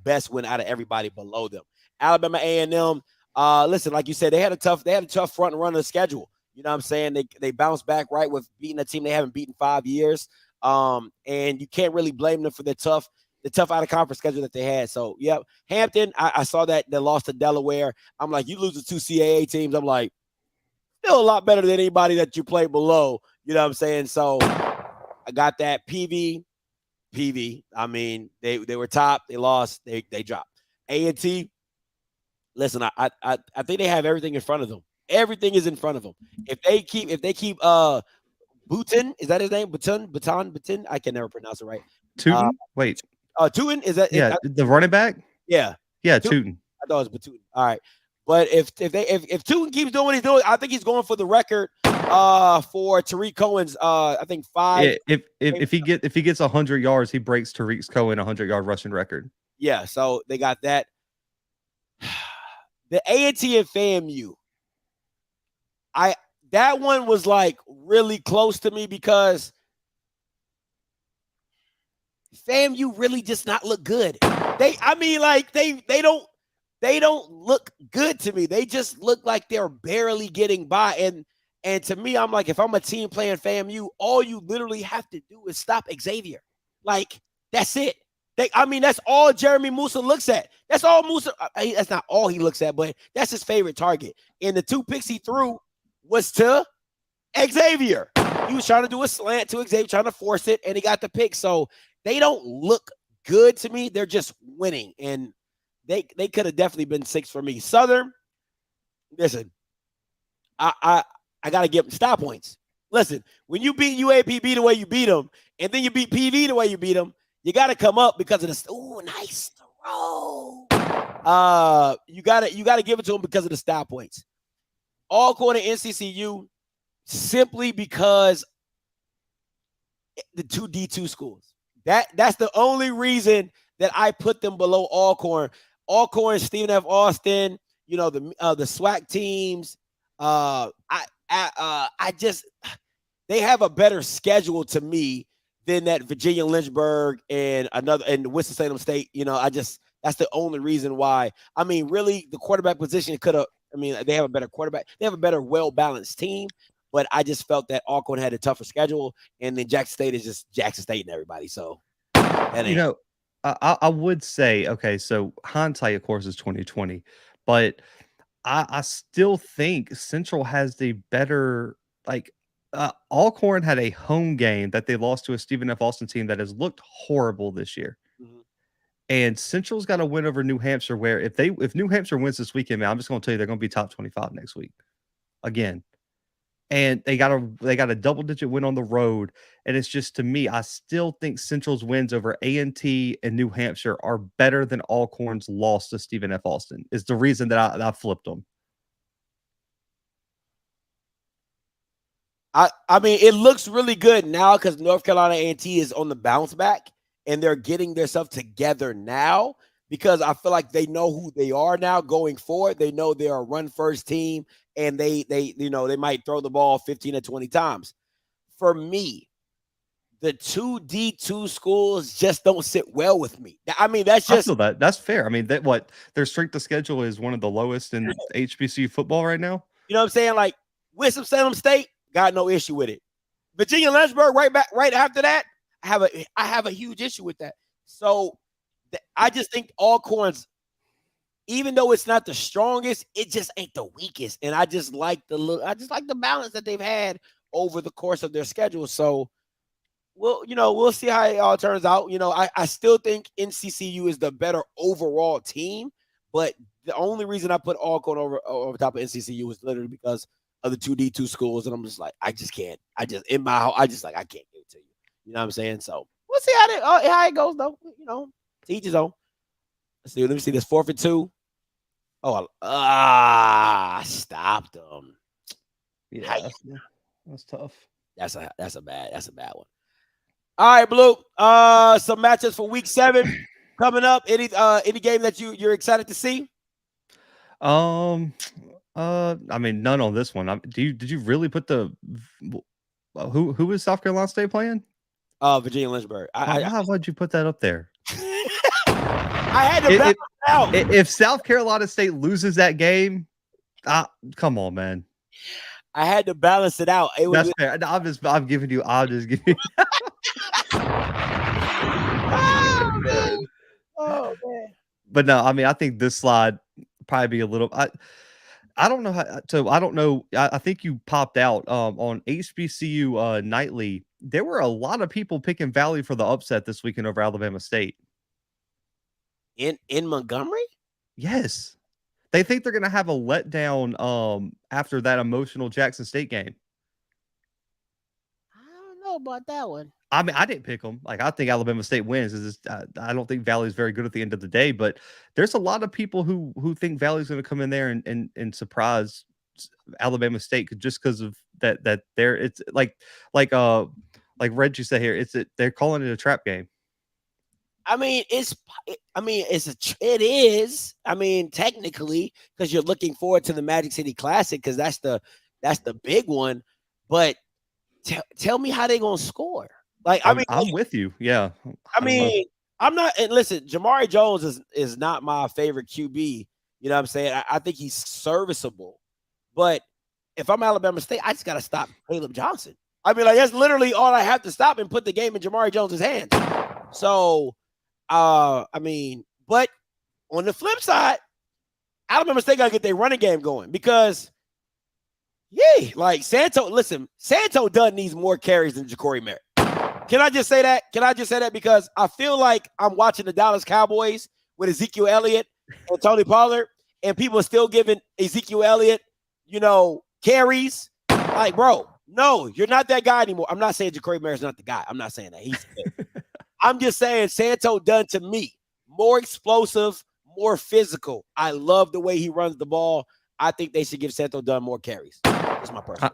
best win out of everybody below them. Alabama A&M. Listen, like you said, they had a tough front run of the schedule. You know what I'm saying? They bounced back right with beating a team they haven't beaten 5 years. And you can't really blame them for the tough out of conference schedule that they had. So yeah, Hampton, I saw that they lost to Delaware. I'm like, you lose to 2 CAA teams. I'm like, still a lot better than anybody that you play below. You know what I'm saying? So I got that. PV. I mean, they were top. They lost. They dropped. A&T. Listen, I think they have everything in front of them. Everything is in front of them. If they keep Boutin, is that his name? Boutin? I can never pronounce it right. Tootin? Wait. Tootin? Is that the running back? Yeah. Yeah, Tootin. I thought it was Boutin. All right. But if Tootin keeps doing what he's doing, I think he's going for the record for Tariq Cohen's I think 5. Yeah, if he gets 100 yards, he breaks Tariq Cohen 100-yard rushing record. Yeah, so they got that. The A&T and FAMU. That one was like really close to me because FAMU really just not look good. They don't look good to me. They just look like they're barely getting by. And to me, I'm like, if I'm a team playing FAMU, all you literally have to do is stop Xavier. Like, that's it. That's all Jeremy Musa looks at. That's all Musa. That's not all he looks at, but that's his favorite target. And the 2 picks he threw was to Xavier. He was trying to do a slant to Xavier, trying to force it, and he got the pick. So they don't look good to me. They're just winning, and they could have definitely been 6 for me. Southern, listen, I got to give them stop points. Listen, when you beat UAPB the way you beat them, and then you beat PV the way you beat them, you got to come up because of the nice throw. You got to give it to them because of the stop points. Alcorn and NCCU, simply because the 2 D2 schools. That's the only reason that I put them below Alcorn. Alcorn, Stephen F. Austin, you know, the SWAC teams. They have a better schedule to me than that Virginia Lynchburg and Winston-Salem State. You know, that's the only reason why. I mean, really, the quarterback position could have. I mean, they have a better quarterback. They have a better, well-balanced team. But I just felt that Alcorn had a tougher schedule, and then Jackson State is just Jackson State and everybody. So, I would say, okay, so hindsight, of course, is 2020, but I still think Central has the better, Alcorn had a home game that they lost to a Stephen F. Austin team that has looked horrible this year. Mm-hmm. And Central's got to win over New Hampshire, where if New Hampshire wins this weekend, man, I'm just going to tell you they're going to be top 25 next week again. And they got a double-digit win on the road. And it's just, to me, I still think Central's wins over A&T and New Hampshire are better than Alcorn's loss to Stephen F. Austin. Is the reason that I flipped them. I mean, it looks really good now because North Carolina A&T is on the bounce back and they're getting themselves together now because I feel like they know who they are now going forward. They know they're a run first team and they might throw the ball 15 to 20 times. For me, the 2D2 schools just don't sit well with me. I mean, that's I just feel that. That's fair. I mean, their strength of schedule is one of the lowest in HBCU football right now. you know what I'm saying? Like Winston-Salem State, got no issue with it. Virginia Lynchburg, right after that, I have a huge issue with that. So I just think Alcorn's, even though it's not the strongest, it just ain't the weakest. And I just like the balance that they've had over the course of their schedule. So we'll see how it all turns out. I still think NCCU is the better overall team, but the only reason I put Alcorn over top of NCCU is literally because of the 2D2 schools, and I'm just like, I just can't. I can't give it to you. You know what I'm saying? So we'll see how it goes, though. To each his own. Let me see this 4th and 2. Oh, stopped them. Yeah, that's tough. That's a bad one. All right, Blue. Some matchups for week 7 coming up. Any game that you're excited to see? I mean, none on this one. Did you really put the who is South Carolina State playing? Virginia Lynchburg. Why would you put that up there? I had to balance it out. If South Carolina State loses that game, come on, man. I had to balance it out. That's fair. I'm just giving you. Oh man. But no, I mean, I think this slide probably be a little. I don't know how. So I don't know. I think you popped out on HBCU Nightly. There were a lot of people picking Valley for the upset this weekend over Alabama State. In Montgomery? Yes. They think they're going to have a letdown after that emotional Jackson State game. I don't know about that one. I mean, I didn't pick them. Like, I think Alabama State wins. I don't think Valley's very good at the end of the day, but there's a lot of people who think Valley's going to come in there and surprise Alabama State just because of that they're it's like Reggie said here, they're calling it a trap game. I mean, it is. I mean, technically, because you're looking forward to the Magic City Classic, because that's the big one. But tell me how they gonna score. Like, I'm with you. Yeah. I'm not. And listen, Jamari Jones is not my favorite QB. You know what I'm saying? I think he's serviceable, but if I'm Alabama State, I just gotta stop Caleb Johnson. I mean, like, that's literally all I have to stop and put the game in Jamari Jones's hands. So. But on the flip side, Alabama State gotta get their running game going because, Santo Dunn needs more carries than Ja'Cory Merritt. Can I just say that? Because I feel like I'm watching the Dallas Cowboys with Ezekiel Elliott and Tony Pollard, and people are still giving Ezekiel Elliott, carries. Like, bro, no, you're not that guy anymore. I'm not saying Ja'Cory Merritt's not the guy. I'm not saying that. He's I'm just saying Santo Dunn, to me, more explosive, more physical. I love the way he runs the ball. I think they should give Santo Dunn more carries. That's my personal.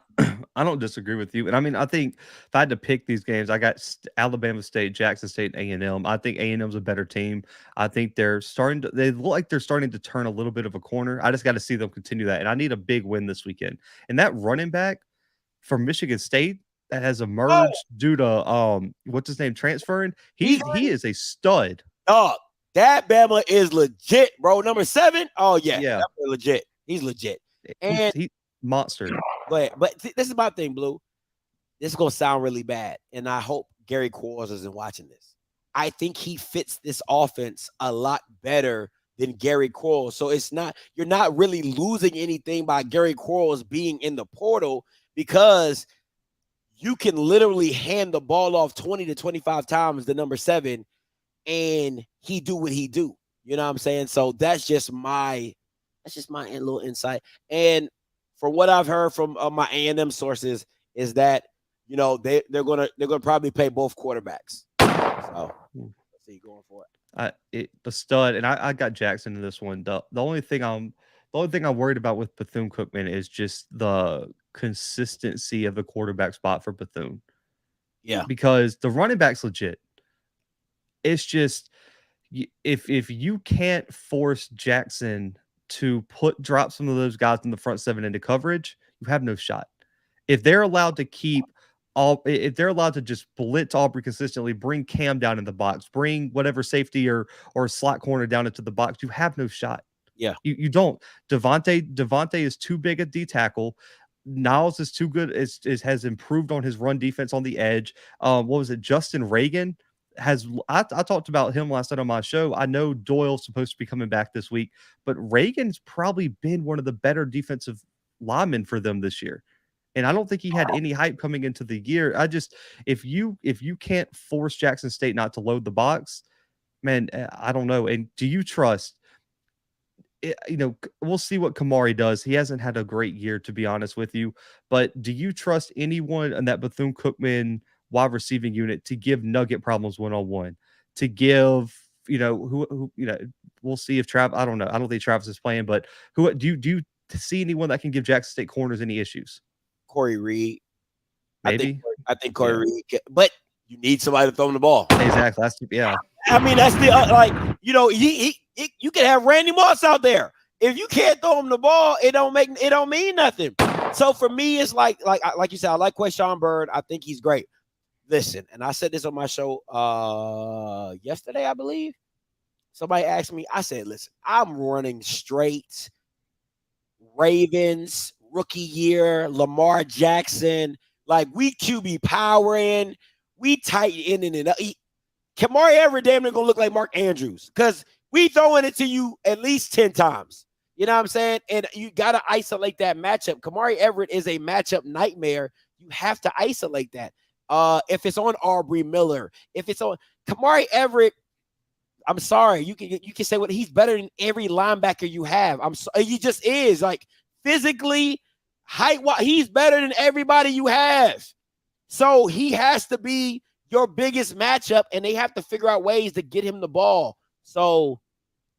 I don't disagree with you. And I mean, I think if I had to pick these games, I got Alabama State, Jackson State, and A&M. I think A&M's a better team. I think they look like they're starting to turn a little bit of a corner. I just got to see them continue that. And I need a big win this weekend. And that running back from Michigan State that has emerged due to what's his name transferring. He is a stud. Dog, that Bama is legit, bro. Number 7. Oh yeah, legit. He's legit. And he's monster. But this is my thing, Blue. This is gonna sound really bad, and I hope Gary Quarles isn't watching this. I think he fits this offense a lot better than Gary Quarles. So you're not really losing anything by Gary Quarles being in the portal because you can literally hand the ball off 20 to 25 times the number 7 and he do what he do. You know what I'm saying? So that's just my little insight. And from what I've heard from my A&M sources is that, they're going to probably pay both quarterbacks. So let's see going for it. The stud, and I got Jackson in this one. The only The only thing I'm worried about with Bethune-Cookman is just the consistency of the quarterback spot for Bethune. Yeah. Because the running back's legit. It's just if you can't force Jackson to drop some of those guys in the front seven into coverage, you have no shot. If they're allowed to if they're allowed to just blitz Aubrey consistently, bring Cam down in the box, bring whatever safety or slot corner down into the box, you have no shot. Yeah. You don't. Devontae is too big a D tackle. Niles is too good. Has improved on his run defense on the edge. What was it? Justin Reagan I talked about him last night on my show. I know Doyle's supposed to be coming back this week, but Reagan's probably been one of the better defensive linemen for them this year. And I don't think he had any hype coming into the year. If you can't force Jackson State not to load the box, man, I don't know. And do you trust? We'll see what Kamari does. He hasn't had a great year, to be honest with you. But do you trust anyone in that Bethune-Cookman wide receiving unit to give Nugget problems one-on-one? To give, we'll see if Travis. I don't know. I don't think Travis is playing, but who do you see anyone that can give Jackson State corners any issues? Corey Reed, maybe. I think Corey Reed, but you need somebody to throw him the ball. Exactly. I mean, that's the you can have Randy Moss out there. If you can't throw him the ball, it don't mean nothing. So for me, it's like you said, I like Quayshawn Bird. I think he's great. Listen, and I said this on my show yesterday, I believe. Somebody asked me, I said, listen, I'm running straight Ravens, rookie year, Lamar Jackson. Like, we QB powering, we tight in and up. Kamari Everett damn near gonna look like Mark Andrews because we throwing it to you at least 10 times. You know what I'm saying? And you got to isolate that matchup. Kamari Everett is a matchup nightmare. You have to isolate that. If it's on Aubrey Miller, if it's on Kamari Everett, I'm sorry. You can say what he's better than every linebacker you have. He just is, like, physically, height-wise, he's better than everybody you have. So he has to be your biggest matchup, and they have to figure out ways to get him the ball. So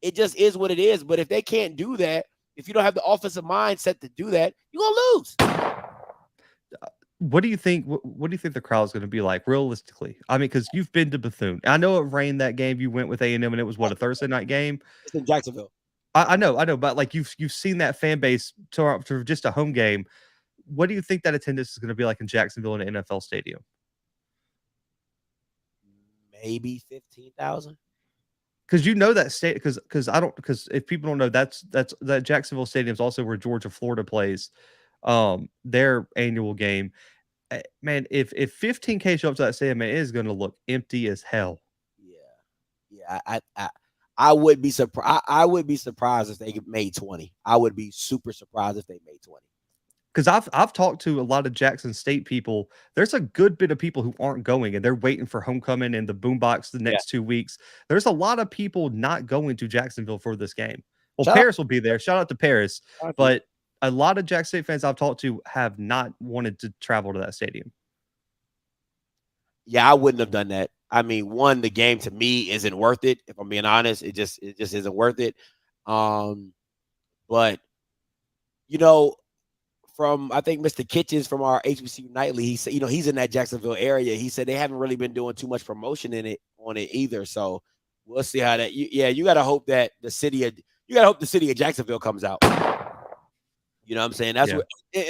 it just is what it is. But if they can't do that, if you don't have the offensive mindset to do that, you're gonna lose. What do you think? What do you think the crowd's going to be like realistically? I mean, because you've been to Bethune. I know it rained that game. You went with A&M, and it was a Thursday night game. It's in Jacksonville. I know, but like you've seen that fan base to just a home game. What do you think that attendance is going to be like in Jacksonville in an NFL stadium? Maybe 15,000. Because that state, because if people don't know, that Jacksonville Stadium is also where Georgia Florida plays their annual game. Man, if 15K show up to that stadium, man, it is going to look empty as hell. Yeah. I would be surprised. I would be surprised if they made 20. I would be super surprised if they made 20. Because I've talked to a lot of Jackson State people. There's a good bit of people who aren't going, and they're waiting for homecoming and the boombox the next 2 weeks. There's a lot of people not going to Jacksonville for this game. Well, Paris will be there. Shout out to Paris. But a lot of Jackson State fans I've talked to have not wanted to travel to that stadium. Yeah, I wouldn't have done that. I mean, one, the game to me isn't worth it. If I'm being honest, it just isn't worth it. But from I think Mr. Kitchens from our HBCU Nightly, he said, he's in that Jacksonville area. He said they haven't really been doing too much promotion on it either. So we'll see how that. You got to hope that the city of Jacksonville comes out. You know what I'm saying? That's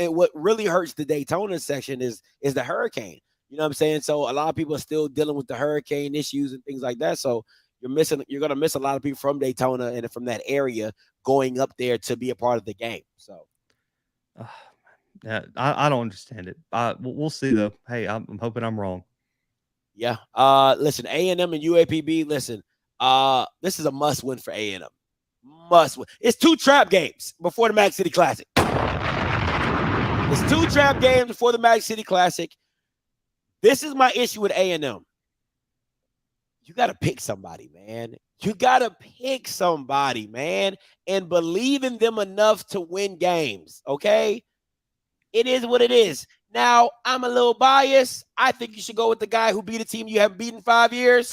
what really hurts the Daytona section is the hurricane. You know what I'm saying? So a lot of people are still dealing with the hurricane issues and things like that. So you're going to miss a lot of people from Daytona and from that area going up there to be a part of the game. So. Yeah, I don't understand it. We'll see though. Hey, I'm hoping I'm wrong. Yeah. Listen, A&M and UAPB. Listen, this is a must win for A&M. Must win. It's 2 trap games before the Mag City Classic. It's 2 trap games before the Mag City Classic. This is my issue with A&M. You got to pick somebody, man. You got to pick somebody, man, and believe in them enough to win games, okay? It is what it is. Now, I'm a little biased. I think you should go with the guy who beat a team you haven't beaten in 5 years.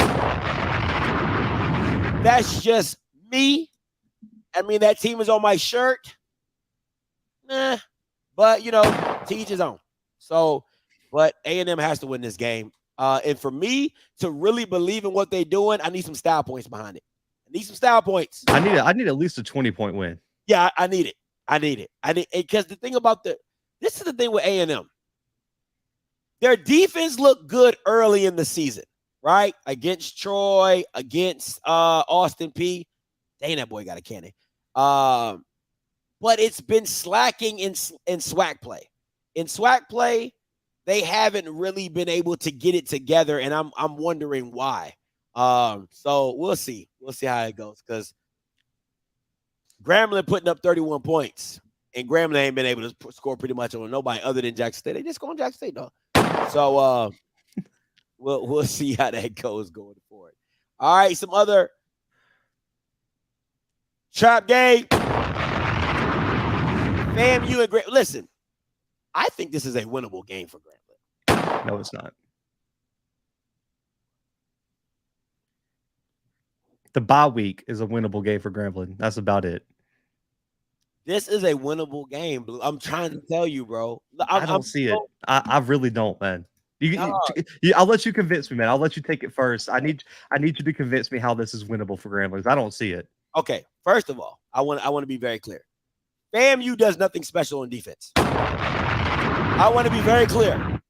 That's just me. I mean, that team is on my shirt. But to each his own. So, but A&M has to win this game. And for me to really believe in what they're doing, I need some style points behind it. I need some style points. I need at least a 20-point win. Yeah, I need it. Because the thing about this is the thing with A&M. Their defense looked good early in the season, right? Against Troy, against Austin P. Dang, that boy got a cannon. But it's been slacking in SWAC play. In SWAC play, they haven't really been able to get it together, and I'm wondering why. So we'll see. We'll see how it goes, because Grambling putting up 31 points, and Grambling ain't been able to score pretty much on nobody other than Jackson State. They just go on Jackson State, though. So we'll see how that goes going forward. All right, some other trap game. FAMU and Grambling. Listen, I think this is a winnable game for Grambling. No, it's not. The bye week is a winnable game for Grambling. That's about it. This is a winnable game, Blue. I'm trying to tell you, bro. I don't see it. I really don't, man. I'll let you convince me, man. I'll let you take it first. I need you to convince me how this is winnable for Grambling. I don't see it. Okay, first of all, I want to be very clear. FAMU does nothing special on defense. I want to be very clear.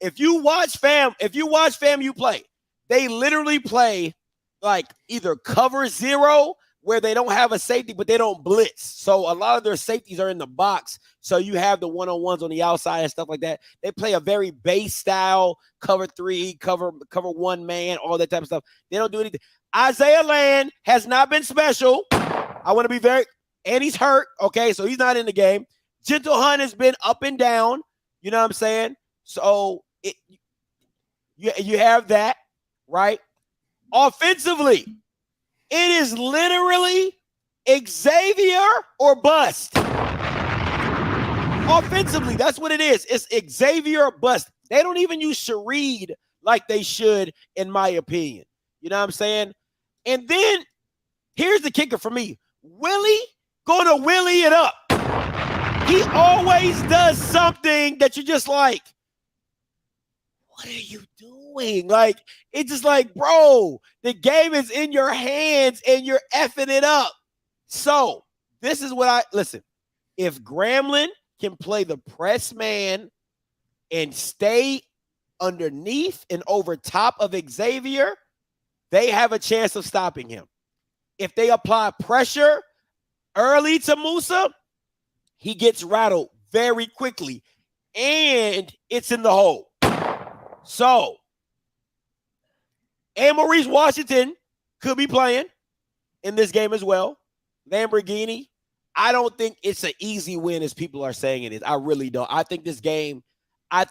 If you watch FAMU play, they literally play like either cover zero, where they don't have a safety, but they don't blitz. So a lot of their safeties are in the box. So you have the one-on-ones on the outside and stuff like that. They play a very base style, cover three, cover one man, all that type of stuff. They don't do anything. Isaiah Land has not been special. I want to be and he's hurt. Okay, so he's not in the game. Gentle Hunt has been up and down. You know what I'm saying? So you have that, right? Offensively, it is literally Xavier or bust. Offensively, that's what it is. It's Xavier or bust. They don't even use Shareed like they should, in my opinion. You know what I'm saying? And then here's the kicker for me. Willie gonna Willie it up. He always does something that you're just like, what are you doing? Like, it's just like, bro, the game is in your hands and you're effing it up. So this is what listen. If Grambling can play the press man and stay underneath and over top of Xavier, they have a chance of stopping him. If they apply pressure early to Musa, he gets rattled very quickly, and it's in the hole. So, and Maurice Washington could be playing in this game as well. Lamborghini, I don't think it's an easy win as people are saying it is. I really don't. I think this game, I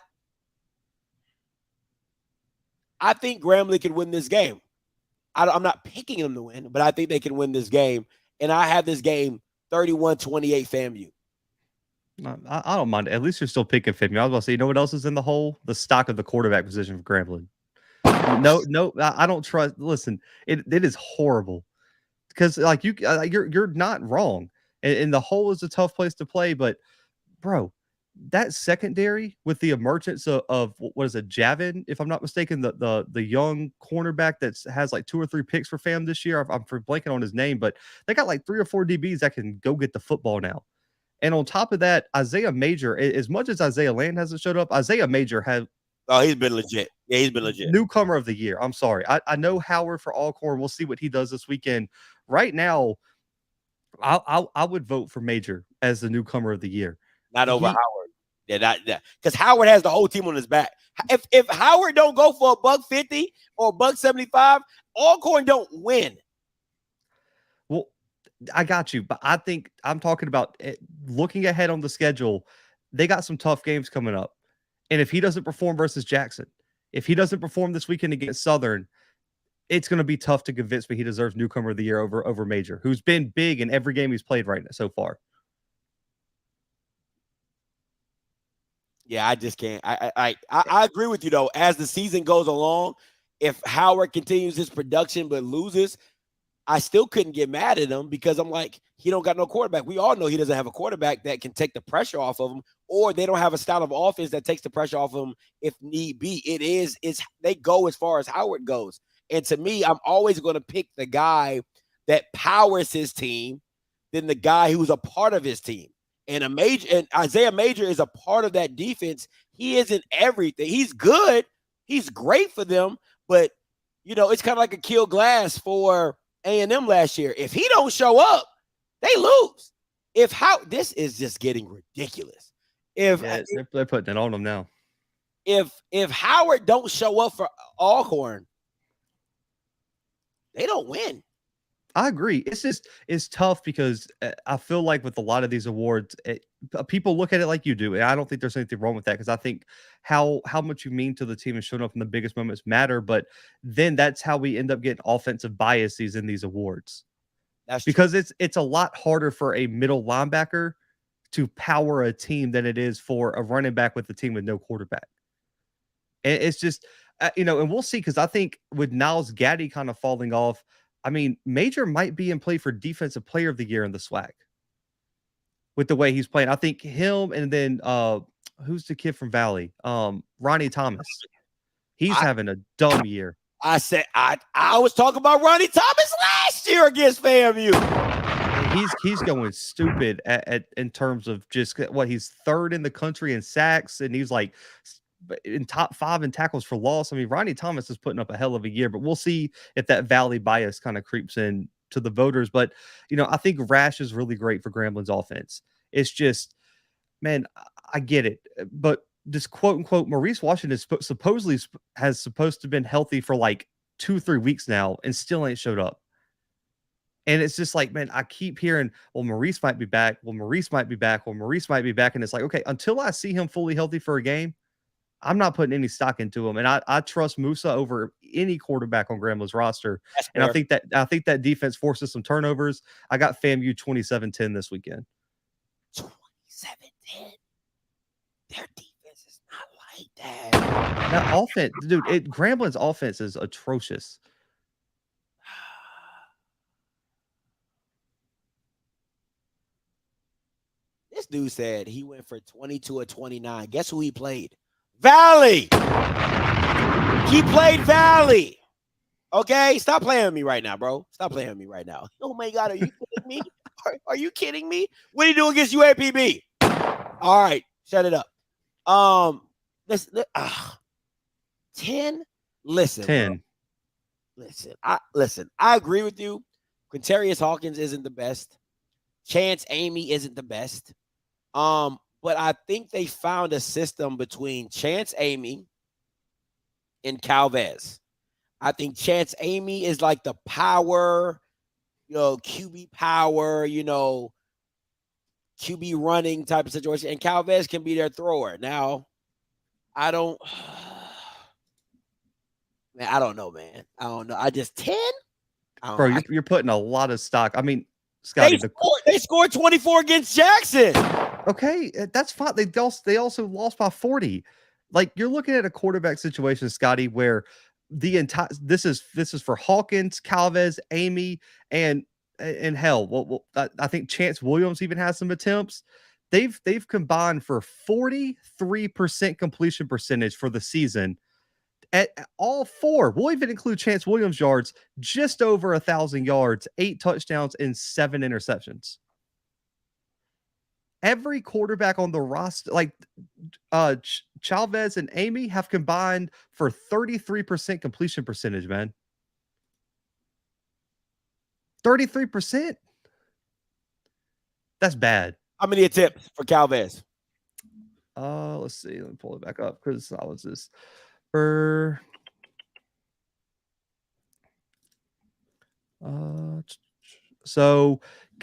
think Grambling can win this game. I'm not picking them to win, but I think they can win this game. And I have this game 31-28 FAMU. I don't mind. At least you're still picking FAMU. I was about to say, you know what else is in the hole? The stock of the quarterback position for Grambling. No, I don't trust. Listen, it is horrible, because like you're not wrong, and the hole is a tough place to play. But bro, that secondary with the emergence of what is it, Javin, if I'm not mistaken, the young cornerback that has like 2 or 3 picks for FAM this year. I'm blanking on his name, but they got like 3 or 4 DBs that can go get the football now. And on top of that, Isaiah Major, as much as Isaiah Land hasn't showed up, Isaiah Major has. Oh, he's been legit. Yeah, he's been legit. Newcomer of the year. I'm sorry. I know Howard for Alcorn. We'll see what he does this weekend. Right now, I would vote for Major as the newcomer of the year. Not over Howard. Yeah, because Howard has the whole team on his back. If Howard don't go for $150 or $175, Alcorn don't win. Well, I got you, but I think I'm talking about looking ahead on the schedule. They got some tough games coming up. And if he doesn't perform versus Jackson, if he doesn't perform this weekend against Southern, it's going to be tough to convince me he deserves newcomer of the year over Major, who's been big in every game he's played right now so far. Yeah, I just can't. I agree with you, though. As the season goes along, if Howard continues his production but loses, I still couldn't get mad at him because I'm like, he don't got no quarterback. We all know he doesn't have a quarterback that can take the pressure off of him, or they don't have a style of offense that takes the pressure off of him if need be. They go as far as Howard goes. And to me, I'm always going to pick the guy that powers his team than the guy who's a part of his team. And Isaiah Major is a part of that defense. He isn't everything. He's good. He's great for them, but it's kind of like a kill glass for A&M last year. If he don't show up, they lose. This is just getting ridiculous. They're putting it on them now. If Howard don't show up for Alcorn, they don't win. I agree. It's tough because I feel like with a lot of these awards, people look at it like you do. And I don't think there's anything wrong with that because I think how much you mean to the team and showing up in the biggest moments matter. But then that's how we end up getting offensive biases in these awards. That's because it's a lot harder for a middle linebacker to power a team than it is for a running back with a team with no quarterback. And it's just, and we'll see because I think with Niles Gaddy kind of falling off, I mean, Major might be in play for Defensive Player of the Year in the SWAC with the way he's playing. I think him and then who's the kid from Valley? Ronnie Thomas. He's having a dumb year. I said I was talking about Ronnie Thomas last year against FAMU. He's going stupid in terms of just what he's third in the country in sacks, and he's like in top 5 in tackles for loss. I mean, Ronnie Thomas is putting up a hell of a year, but we'll see if that Valley bias kind of creeps in to the voters. But, I think Rash is really great for Grambling's offense. It's just, man, I get it. But this quote unquote, Maurice Washington is supposed to have been healthy for like 2-3 weeks now and still ain't showed up. And it's just like, man, I keep hearing, well, Maurice might be back. Well, Maurice might be back. Well, Maurice might be back. And it's like, okay, until I see him fully healthy for a game, I'm not putting any stock into him. And I trust Musa over any quarterback on Grambling's roster. And I think that defense forces some turnovers. I got FAMU 27-10 this weekend. 27-10. Their defense is not like that. That offense, dude, Grambling's offense is atrocious. This dude said he went for 22 or 29. Guess who he played? Valley. He played Valley. Okay, stop playing with me right now, bro. Stop playing with me right now. Oh my God, are you kidding me? Are you kidding me? What do you do against UAPB? All right, shut it up. 10. Listen, 10. Bro. Listen. I agree with you. Quintarius Hawkins isn't the best. Chance Amy isn't the best. But I think they found a system between Chance Amy and Calvez. I think Chance Amy is like the power, QB power, QB running type of situation. And Calvez can be their thrower. Now, I don't know, man. I don't know. I just 10? Bro, you're putting a lot of stock. I mean, Scotty, they scored 24 against Jackson. Okay, that's fine. They also lost by 40. Like, you're looking at a quarterback situation, Scotty, where the entire this is for Hawkins, Calvez, Amy, and hell, well, I think Chance Williams even has some attempts. They've combined for 43% completion percentage for the season. At all 4, we'll even include Chance Williams' yards, just over 1,000 yards, 8 touchdowns, and 7 interceptions. Every quarterback on the roster, like Chavez and Amy, have combined for 33% completion percentage, man. 33%? That's bad. How many attempts for Calvez? Let's see. Let me pull it back up because I was just... So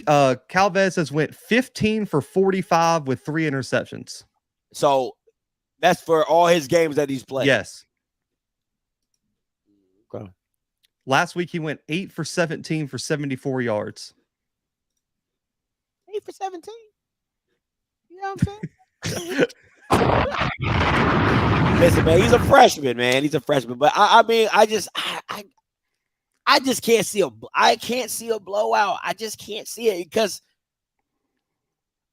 Calvez has went 15 for 45 with 3 interceptions. So that's for all his games that he's played. Yes. Okay. Last week he went 8 for 17 for 74 yards. 8 for 17. You know what I'm saying? Listen, man, he's a freshman, man. He's a freshman. But I mean, I I just can't see a blowout. I just can't see it because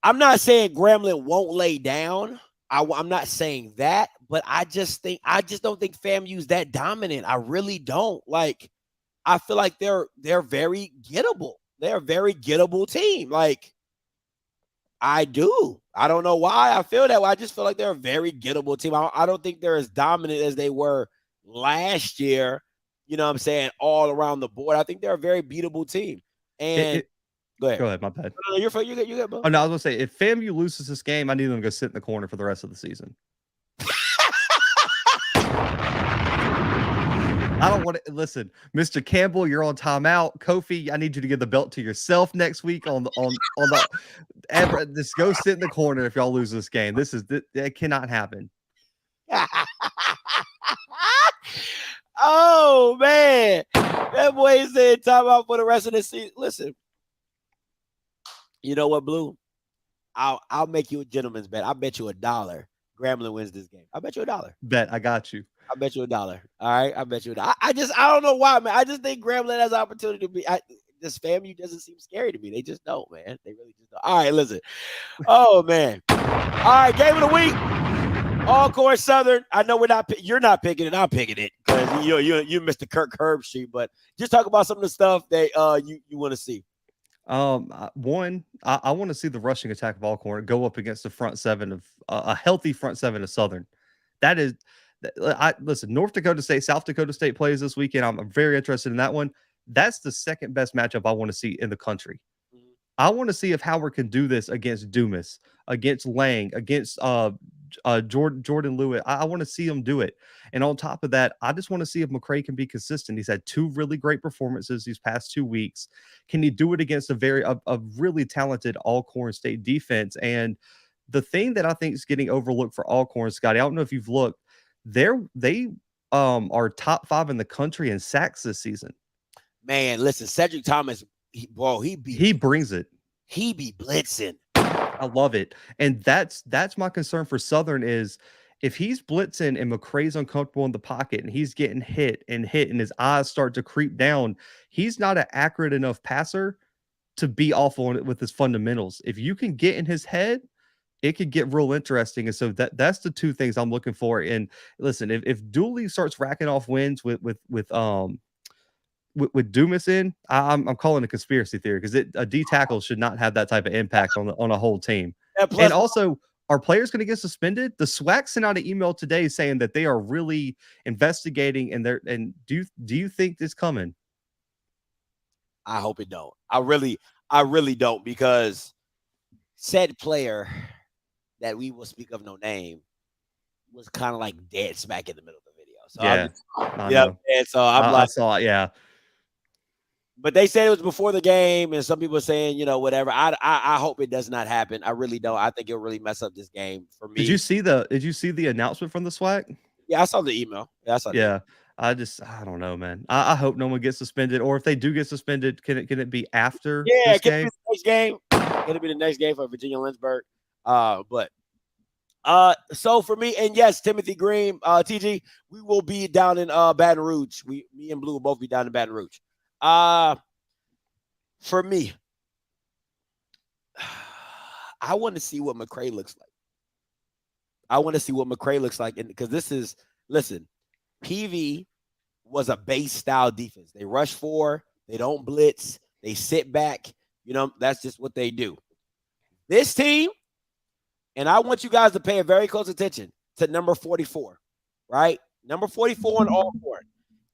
I'm not saying Gremlin won't lay down. I'm not saying that, but I just don't think FAMU's that dominant. I really don't. Like, I feel like they're very gettable. They're a very gettable team. Like, I do. I don't know why I feel that way. I just feel like they're a very gettable team. I don't think they're as dominant as they were last year. You know what I'm saying? All around the board. I think they're a very beatable team. And go ahead. My bad. No, you're fine. You good, bro. Oh no, I was gonna say if FAMU loses this game, I need them to go sit in the corner for the rest of the season. I don't want to listen, Mr. Campbell. You're on timeout. Kofi, I need you to give the belt to yourself next week on the. Just go sit in the corner if y'all lose this game. That cannot happen. Oh man, that boy said timeout for the rest of the season. Listen, you know what, Blue? I'll make you a gentleman's bet. I bet you $1. Gremlin wins this game. I bet you $1. Bet I got you. I bet you $1. All right, I bet you $1. I don't know why, man. I just think Gremlin has an opportunity to be. This FAMU doesn't seem scary to me. They just don't, man. They really just don't. All right, listen. Oh man. All right, game of the week. Alcorn Southern. I know you're not picking it. I'm picking it because you Mr. Kirk Herbstreit. But just talk about some of the stuff that you want to see. One, I want to see the rushing attack of Alcorn go up against the front seven of a healthy front seven of Southern. Listen, North Dakota State, South Dakota State plays this weekend. I'm very interested in that one. That's the second best matchup I want to see in the country. Mm-hmm. I want to see if Howard can do this against Dumas, against Lang, against Jordan Lewis. I want to see him do it. And on top of that, I just want to see if McCray can be consistent. He's had 2 really great performances these past 2 weeks. Can he do it against a really talented Alcorn State defense? And the thing that I think is getting overlooked for Alcorn, Scotty, I don't know if you've looked, they are top 5 in the country in sacks this season. Man, listen, Cedric Thomas, he brings it. He be blitzing. I love it. And that's my concern for Southern is if he's blitzing and McCray's uncomfortable in the pocket and he's getting hit and his eyes start to creep down, he's not an accurate enough passer to be awful with his fundamentals. If you can get in his head, it could get real interesting. And so that's the 2 things I'm looking for. And listen, if Dooley starts racking off wins with Dumas in, I'm calling a conspiracy theory because a D tackle should not have that type of impact on a whole team. And also, are players going to get suspended? The SWAC sent out an email today saying that they are really investigating and do you think this coming? I hope it don't. I really don't, because said player that we will speak of no name was kind of like dead smack in the middle of the video. So I saw it. Yeah. But they said it was before the game, and some people are saying, whatever. I hope it does not happen. I really don't. I think it'll really mess up this game for me. Did you see the announcement from the SWAC? Yeah, I saw the email. Yeah. I don't know, man. I hope no one gets suspended, or if they do get suspended, can it be after this game? Be the next game. Can it be the next game for Virginia Lynchburg? So for me, and yes, Timothy Green, TG, we will be down in Baton Rouge. Me and Blue will both be down in Baton Rouge. For me, I want to see what McCray looks like. And because listen, PV was a base style defense. They rush 4, they don't blitz, they sit back. That's just what they do. This team, and I want you guys to pay a very close attention to number 44, right? Number 44 on Alcorn.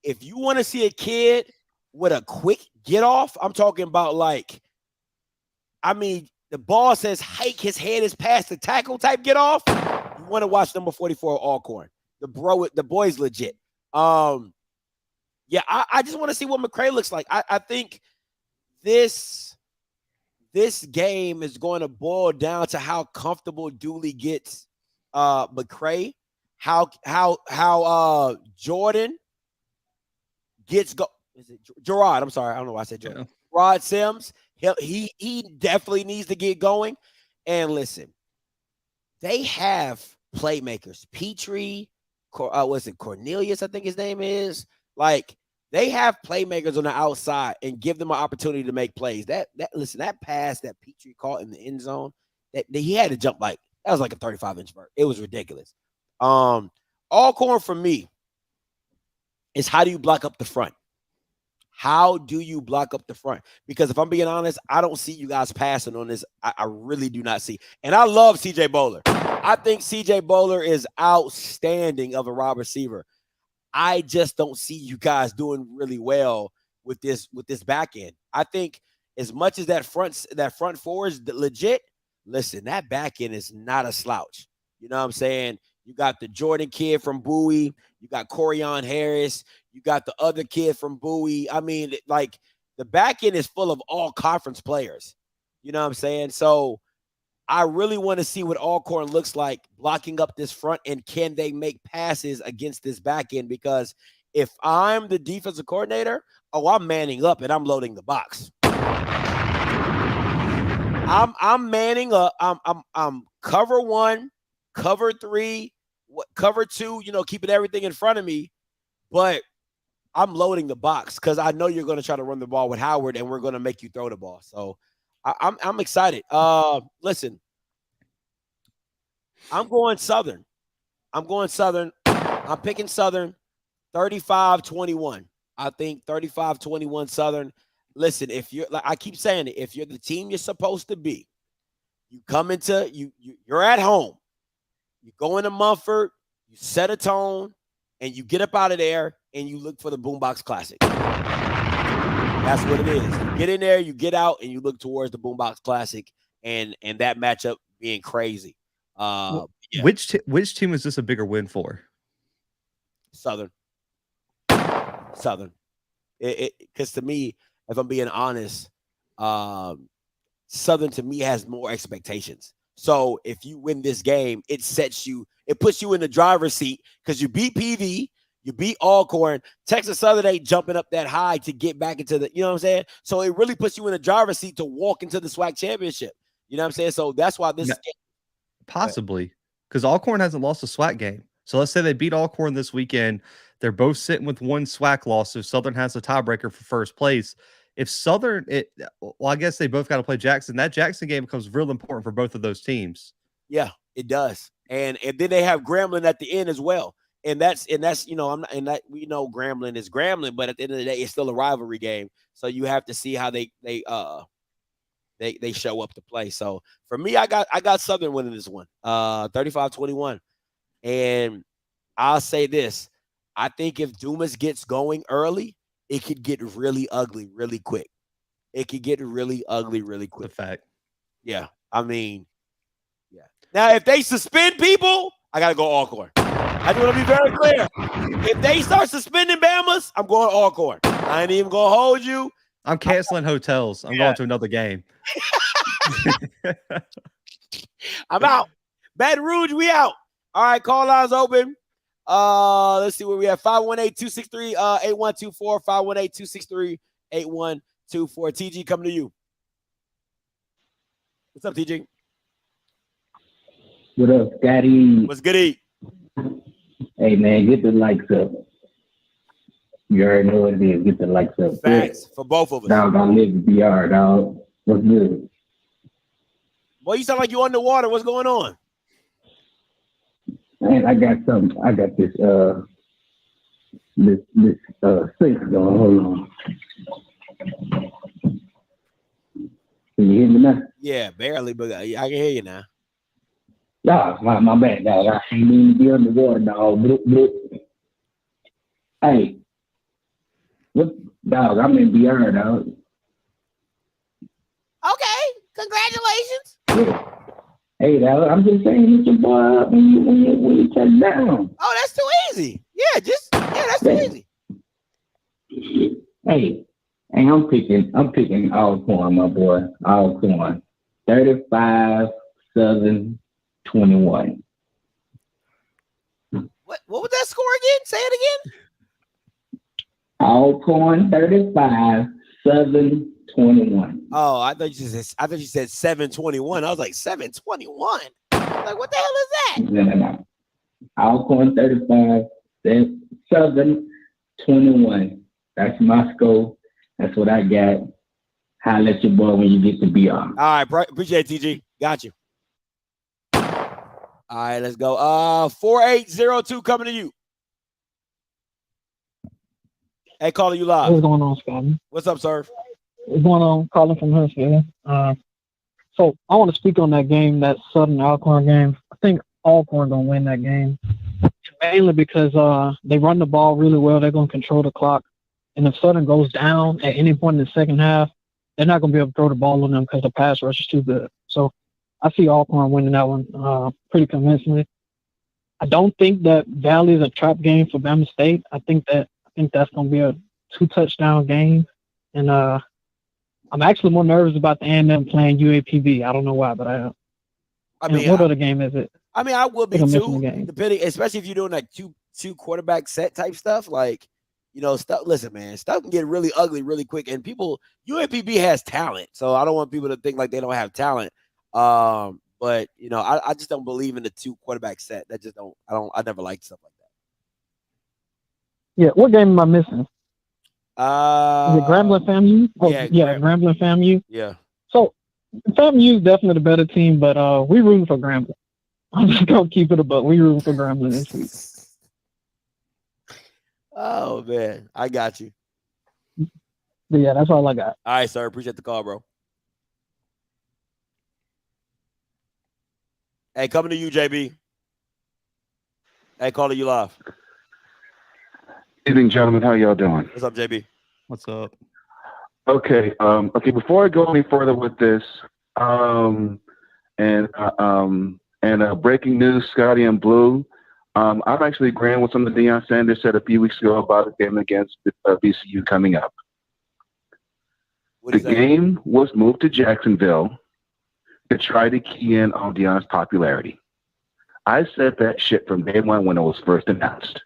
If you want to see a kid with a quick get off, I'm talking about the ball says hike, his head is past the tackle type get off. You want to watch number 44 Alcorn. The boy's legit. I just want to see what McCray looks like. I think this game is going to boil down to how comfortable Dooley gets McCray, how Jordan gets go. Is it Gerard? I'm sorry, I don't know why I said Jordan. Yeah. Rod Sims, he definitely needs to get going. And listen, they have playmakers. Petrie, Cornelius, I think his name is. they have playmakers on the outside and give them an opportunity to make plays. That pass that Petrie caught in the end zone, that he had to jump that was like a 35-inch vert. It was ridiculous. Alcorn for me is how do you block up the front? How do you block up the front? Because if I'm being honest, I don't see you guys passing on this. I really do not see. And I love CJ Bowler. I think CJ Bowler is outstanding of a wide receiver. I just don't see you guys doing really well with this back end. I think as much as that front four is legit, listen, that back end is not a slouch. You know what I'm saying? You got the Jordan kid from Bowie. You got Corian Harris. You got the other kid from Bowie. I mean, like, the back end is full of all conference players. You know what I'm saying? So I really want to see what Alcorn looks like blocking up this front, and can they make passes against this back end? Because if I'm the defensive coordinator, I'm manning up and I'm loading the box. I'm manning up. I'm cover one, cover three, cover two, keeping everything in front of me. But I'm loading the box because I know you're going to try to run the ball with Howard, and we're going to make you throw the ball. So I'm excited. Listen, I'm going Southern. I'm picking Southern 35-21. I think 35-21 Southern. Listen, if you're, like I keep saying it, if you're the team you're supposed to be, you come into you're at home. You go into Mumford, you set a tone, and you get up out of there and you look for the Boombox Classic. That's what it is. You get in there, you get out, and you look towards the Boombox Classic, and that matchup being crazy. Yeah. Which team is this a bigger win for? Southern. Because to me, if I'm being honest, Southern to me has more expectations. So if you win this game, it puts you in the driver's seat because you beat PV, you beat Alcorn. Texas Southern ain't jumping up that high to get back into the, you know what I'm saying? So it really puts you in the driver's seat to walk into the SWAC championship. You know what I'm saying? So that's why this possibly, because Alcorn hasn't lost a SWAC game. So let's say they beat Alcorn this weekend. They're both sitting with one SWAC loss. So Southern has a tiebreaker for first place. If Southern, I guess they both got to play Jackson. That Jackson game becomes real important for both of those teams. Yeah, it does. And then they have Grambling at the end as well. And that's we know Grambling is Grambling, but at the end of the day, it's still a rivalry game. So you have to see how they show up to play. So for me, I got Southern winning this one, 35-21. And I'll say this: I think if Dumas gets going early, it could get really ugly really quick. A fact. Yeah. I mean, yeah. Now, if they suspend people, I got to go Alcorn. I just want to be very clear. If they start suspending Bamas, I'm going Alcorn. I ain't even going to hold you. I'm canceling hotels. I'm going to another game. I'm out. Baton Rouge, we out. All right, call lines open. Let's see where we have 518-263-8124, 518-263-8124. TG, coming to you. What's up, TG? What up, Scotty? What's good, E? Hey, man, get the likes up. You already know what it is. Get the likes up. Facts for both of us. Dog, I live in BR, dog. What's good? Boy, you sound like you underwater. What's going on? Man, I got something. I got this sync going. Hold on. Can you hear me now? Yeah, barely, but I can hear you now. Nah, my bad, dog. I ain't even be underwater, dog. Bloop, bloop. Hey, what, dog? I'm in BR, dog. Okay, congratulations. Yeah. Hey, dog, I'm just saying, hit your boy up when you touch down. Oh, that's too easy. Yeah, that's too easy. Hey, I'm picking Alcorn, my boy. Alcorn. 35, 7, 21. What was that score again? Say it again. Alcorn 35, 7, 21. Oh, I thought you said 721. I was like 721. Like, what the hell is that? No. Alcorn 35, 7, 21. That's my scope. That's what I got. Holla at your boy when you get to BR. All right, appreciate it, TG. Got you. All right, let's go. 4802 coming to you. Hey, calling you live. What's going on, Scotty? What's up, sir? What's going on? Calling from Huntsville. So I want to speak on that game, that Southern Alcorn game. I think Alcorn gonna win that game, mainly because they run the ball really well. They're gonna control the clock, and if Southern goes down at any point in the second half, they're not gonna be able to throw the ball on them because the pass rush is too good. So I see Alcorn winning that one pretty convincingly. I don't think that Valley is a trap game for Bama State. I think that's gonna be a 2-touchdown game, and I'm actually more nervous about the A&M playing UAPB. I don't know why, but I am. What other game is it? I mean, I will be I'm missing too, the game. depending, especially if you're doing like two quarterback set type stuff. Like, stuff. Listen, man, stuff can get really ugly really quick. And UAPB has talent, so I don't want people to think like they don't have talent. But I just don't believe in the 2 quarterback set. That just don't. I never liked stuff like that. Yeah, what game am I missing? Is it Grambling FAMU? Grambling FAMU. Yeah. So FAMU is definitely the better team, but we rooting for Grambling. I'm just gonna keep it a buck. We rooting for Grambling this week. Oh man, I got you. But yeah, that's all I got. All right, sir. Appreciate the call, bro. Hey, coming to you, JB. Hey, calling you live. Evening, gentlemen. How y'all doing? What's up, JB? What's up? Okay. Before I go any further with this, breaking news, Scotty and Blue. I'm actually agreeing with something Deion Sanders said a few weeks ago about the game against VCU coming up. The game was moved to Jacksonville to try to key in on Deion's popularity. I said that shit from day one when it was first announced.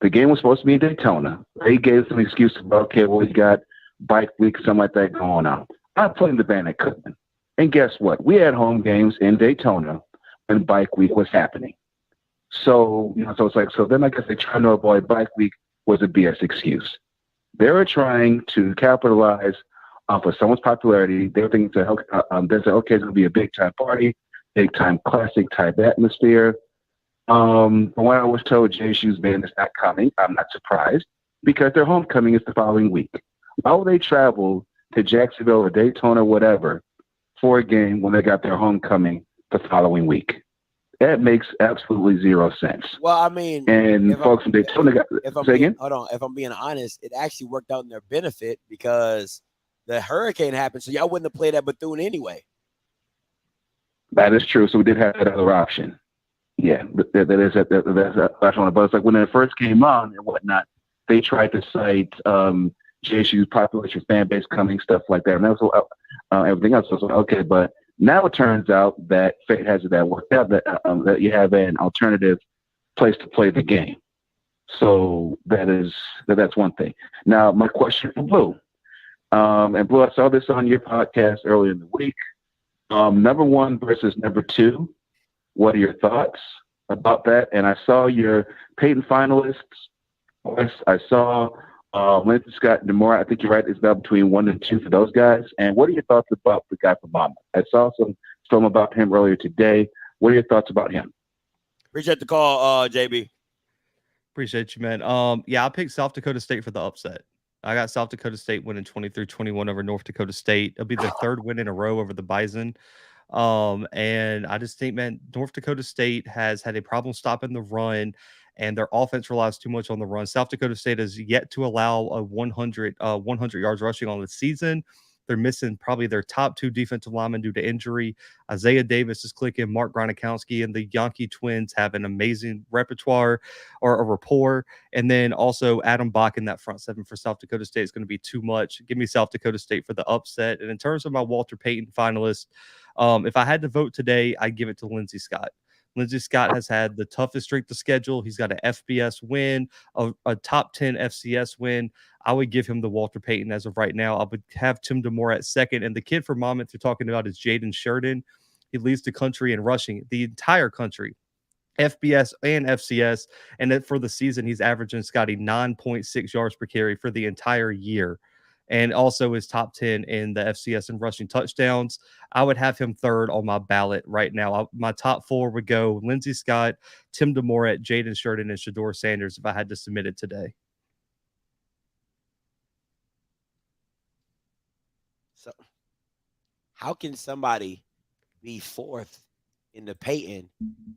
The game was supposed to be in Daytona. They gave some excuse about, okay, well, you got bike week, something like that going on. I played in the band at Cookman. And guess what? We had home games in Daytona when bike week was happening. So, it's like, so then I guess they try to avoid bike week was a BS excuse. They were trying to capitalize off of someone's popularity. They were thinking, they said, okay, it's going to be a big time party, big time classic type atmosphere. From what I was told, JSU's band is not coming. I'm not surprised because their homecoming is the following week. Why would they travel to Jacksonville or Daytona or whatever for a game when they got their homecoming the following week? That makes absolutely zero sense. Well, I mean, and folks from Daytona got hold on. If I'm being honest, it actually worked out in their benefit because the hurricane happened, so y'all wouldn't have played at Bethune anyway. That is true. So we did have that other option. Yeah, that's one. But it's like when it first came on and whatnot, they tried to cite JSU's population, fan base coming, stuff like that, and that was everything else. So okay, but now it turns out that fate has it that worked out that you have an alternative place to play the game. So that's one thing. Now my question for Blue, and Blue, I saw this on your podcast earlier in the week. Number 1 versus number 2. What are your thoughts about that? And I saw your Peyton finalists. I saw Lincoln Scott and DeMora. I think you're right. It's about between 1 and 2 for those guys. And what are your thoughts about the guy from Monmouth? I saw some film about him earlier today. What are your thoughts about him? Appreciate the call, JB. Appreciate you, man. Yeah, I picked South Dakota State for the upset. I got South Dakota State winning 23-21 over North Dakota State. It'll be their 3rd win in a row over the Bison. And I just think, man, North Dakota State has had a problem stopping the run, and their offense relies too much on the run. South Dakota State has yet to allow a 100 yards rushing on the season. They're missing probably their top 2 defensive linemen due to injury. Isaiah Davis is clicking. Mark Gronikowski and the Yankee twins have an amazing repertoire or a rapport. And then also Adam Bach in that front 7 for South Dakota State is going to be too much. Give me South Dakota State for the upset. And in terms of my Walter Payton finalist, if I had to vote today, I'd give it to Lindsey Scott. Lindsey Scott has had the toughest strength of schedule. He's got an FBS win, a top 10 FCS win. I would give him the Walter Payton as of right now. I would have Tim DeMore at 2nd. And the kid from Monmouth you're talking about is Jaden Sheridan. He leads the country in rushing, the entire country FBS and FCS. And then for the season, he's averaging, Scotty, 9.6 yards per carry for the entire year. And also is top 10 in the FCS in rushing touchdowns. I would have him third on my ballot right now. My top 4 would go Lindsey Scott, Tim DeMoret, Jaden Sheridan, and Shador Sanders if I had to submit it today. So how can somebody be 4th in the Peyton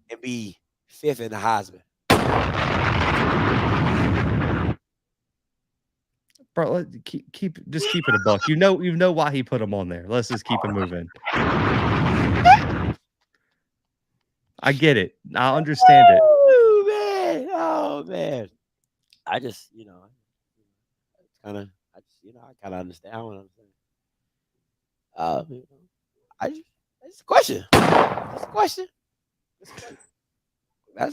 and be 5th in the Heisman? Bro, keep it a buck. You know why he put him on there. Let's just keep it moving. I get it. I understand it. Oh man. I just, I kind of understand what I'm saying. It's a question. It's a question. I'm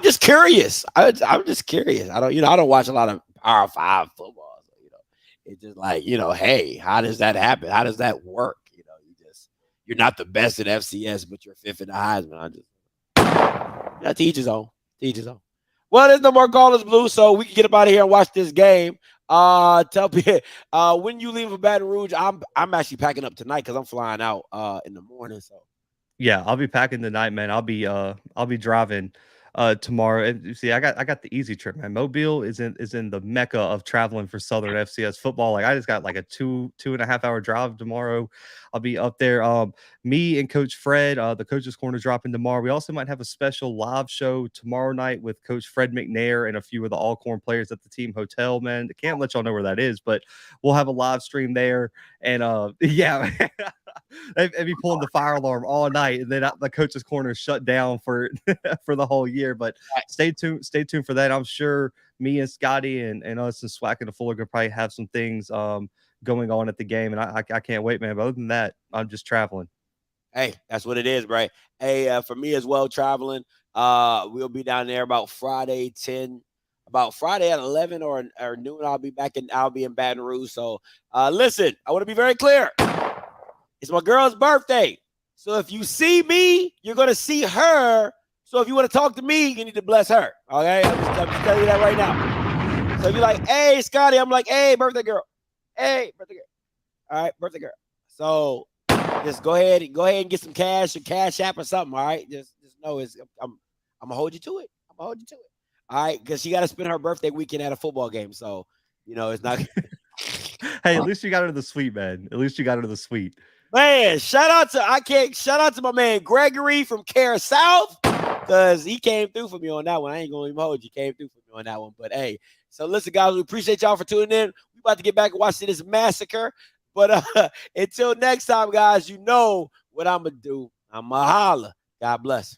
just curious. I'm just curious. I don't watch a lot of Power 5 football. So, it's just like, hey, how does that happen? How does that work? You're not the best at FCS, but you're 5th in the Heisman. To each his own. To each his own. Well, there's no more callers, Blue, so we can get up out of here and watch this game. Tell me when you leave for Baton Rouge. I'm actually packing up tonight because I'm flying out in the morning. So yeah, I'll be packing tonight, man. I'll be driving tomorrow. And you see, I got the easy trip, man. Mobile is in the mecca of traveling for Southern FCS football. Like I just got like a 2.5 hour drive tomorrow. I'll be up there. Me and Coach Fred, the Coach's Corner dropping tomorrow. We also might have a special live show tomorrow night with Coach Fred McNair and a few of the Alcorn players at the team hotel, man. I can't let y'all know where that is, but we'll have a live stream there. And yeah, they'd be pulling the fire alarm all night, and then the Coach's Corner is shut down for the whole year. But stay tuned for that. I'm sure me and Scotty and us and Swack and the Fuller could probably have some things going on at the game, and I can't wait, man. But other than that, I'm just traveling. Hey, that's what it is, right? Hey, for me as well, traveling. We'll be down there about Friday at 11 or noon. I'll be in Baton Rouge. So listen, I want to be very clear. It's my girl's birthday. So if you see me, you're gonna see her. So if you want to talk to me, you need to bless her. Okay, I'm just telling you that right now. So if you're like, hey, Scotty, I'm like, hey, birthday girl. Hey, birthday girl. All right, birthday girl. So just go ahead and get some cash or Cash App or something. All right, just know I'm gonna hold you to it. All right, because she got to spend her birthday weekend at a football game. So it's not. Hey, at least you got her to the suite, man. At least you got her to the suite. Man, shout out to my man Gregory from Care South, because he came through for me on that one. I ain't gonna even hold you. Came through for me on that one. But hey, so listen, guys, we appreciate y'all for tuning in. We about to get back and watch this massacre. But until next time, guys, you know what I'm gonna do. I'm gonna holla. God bless.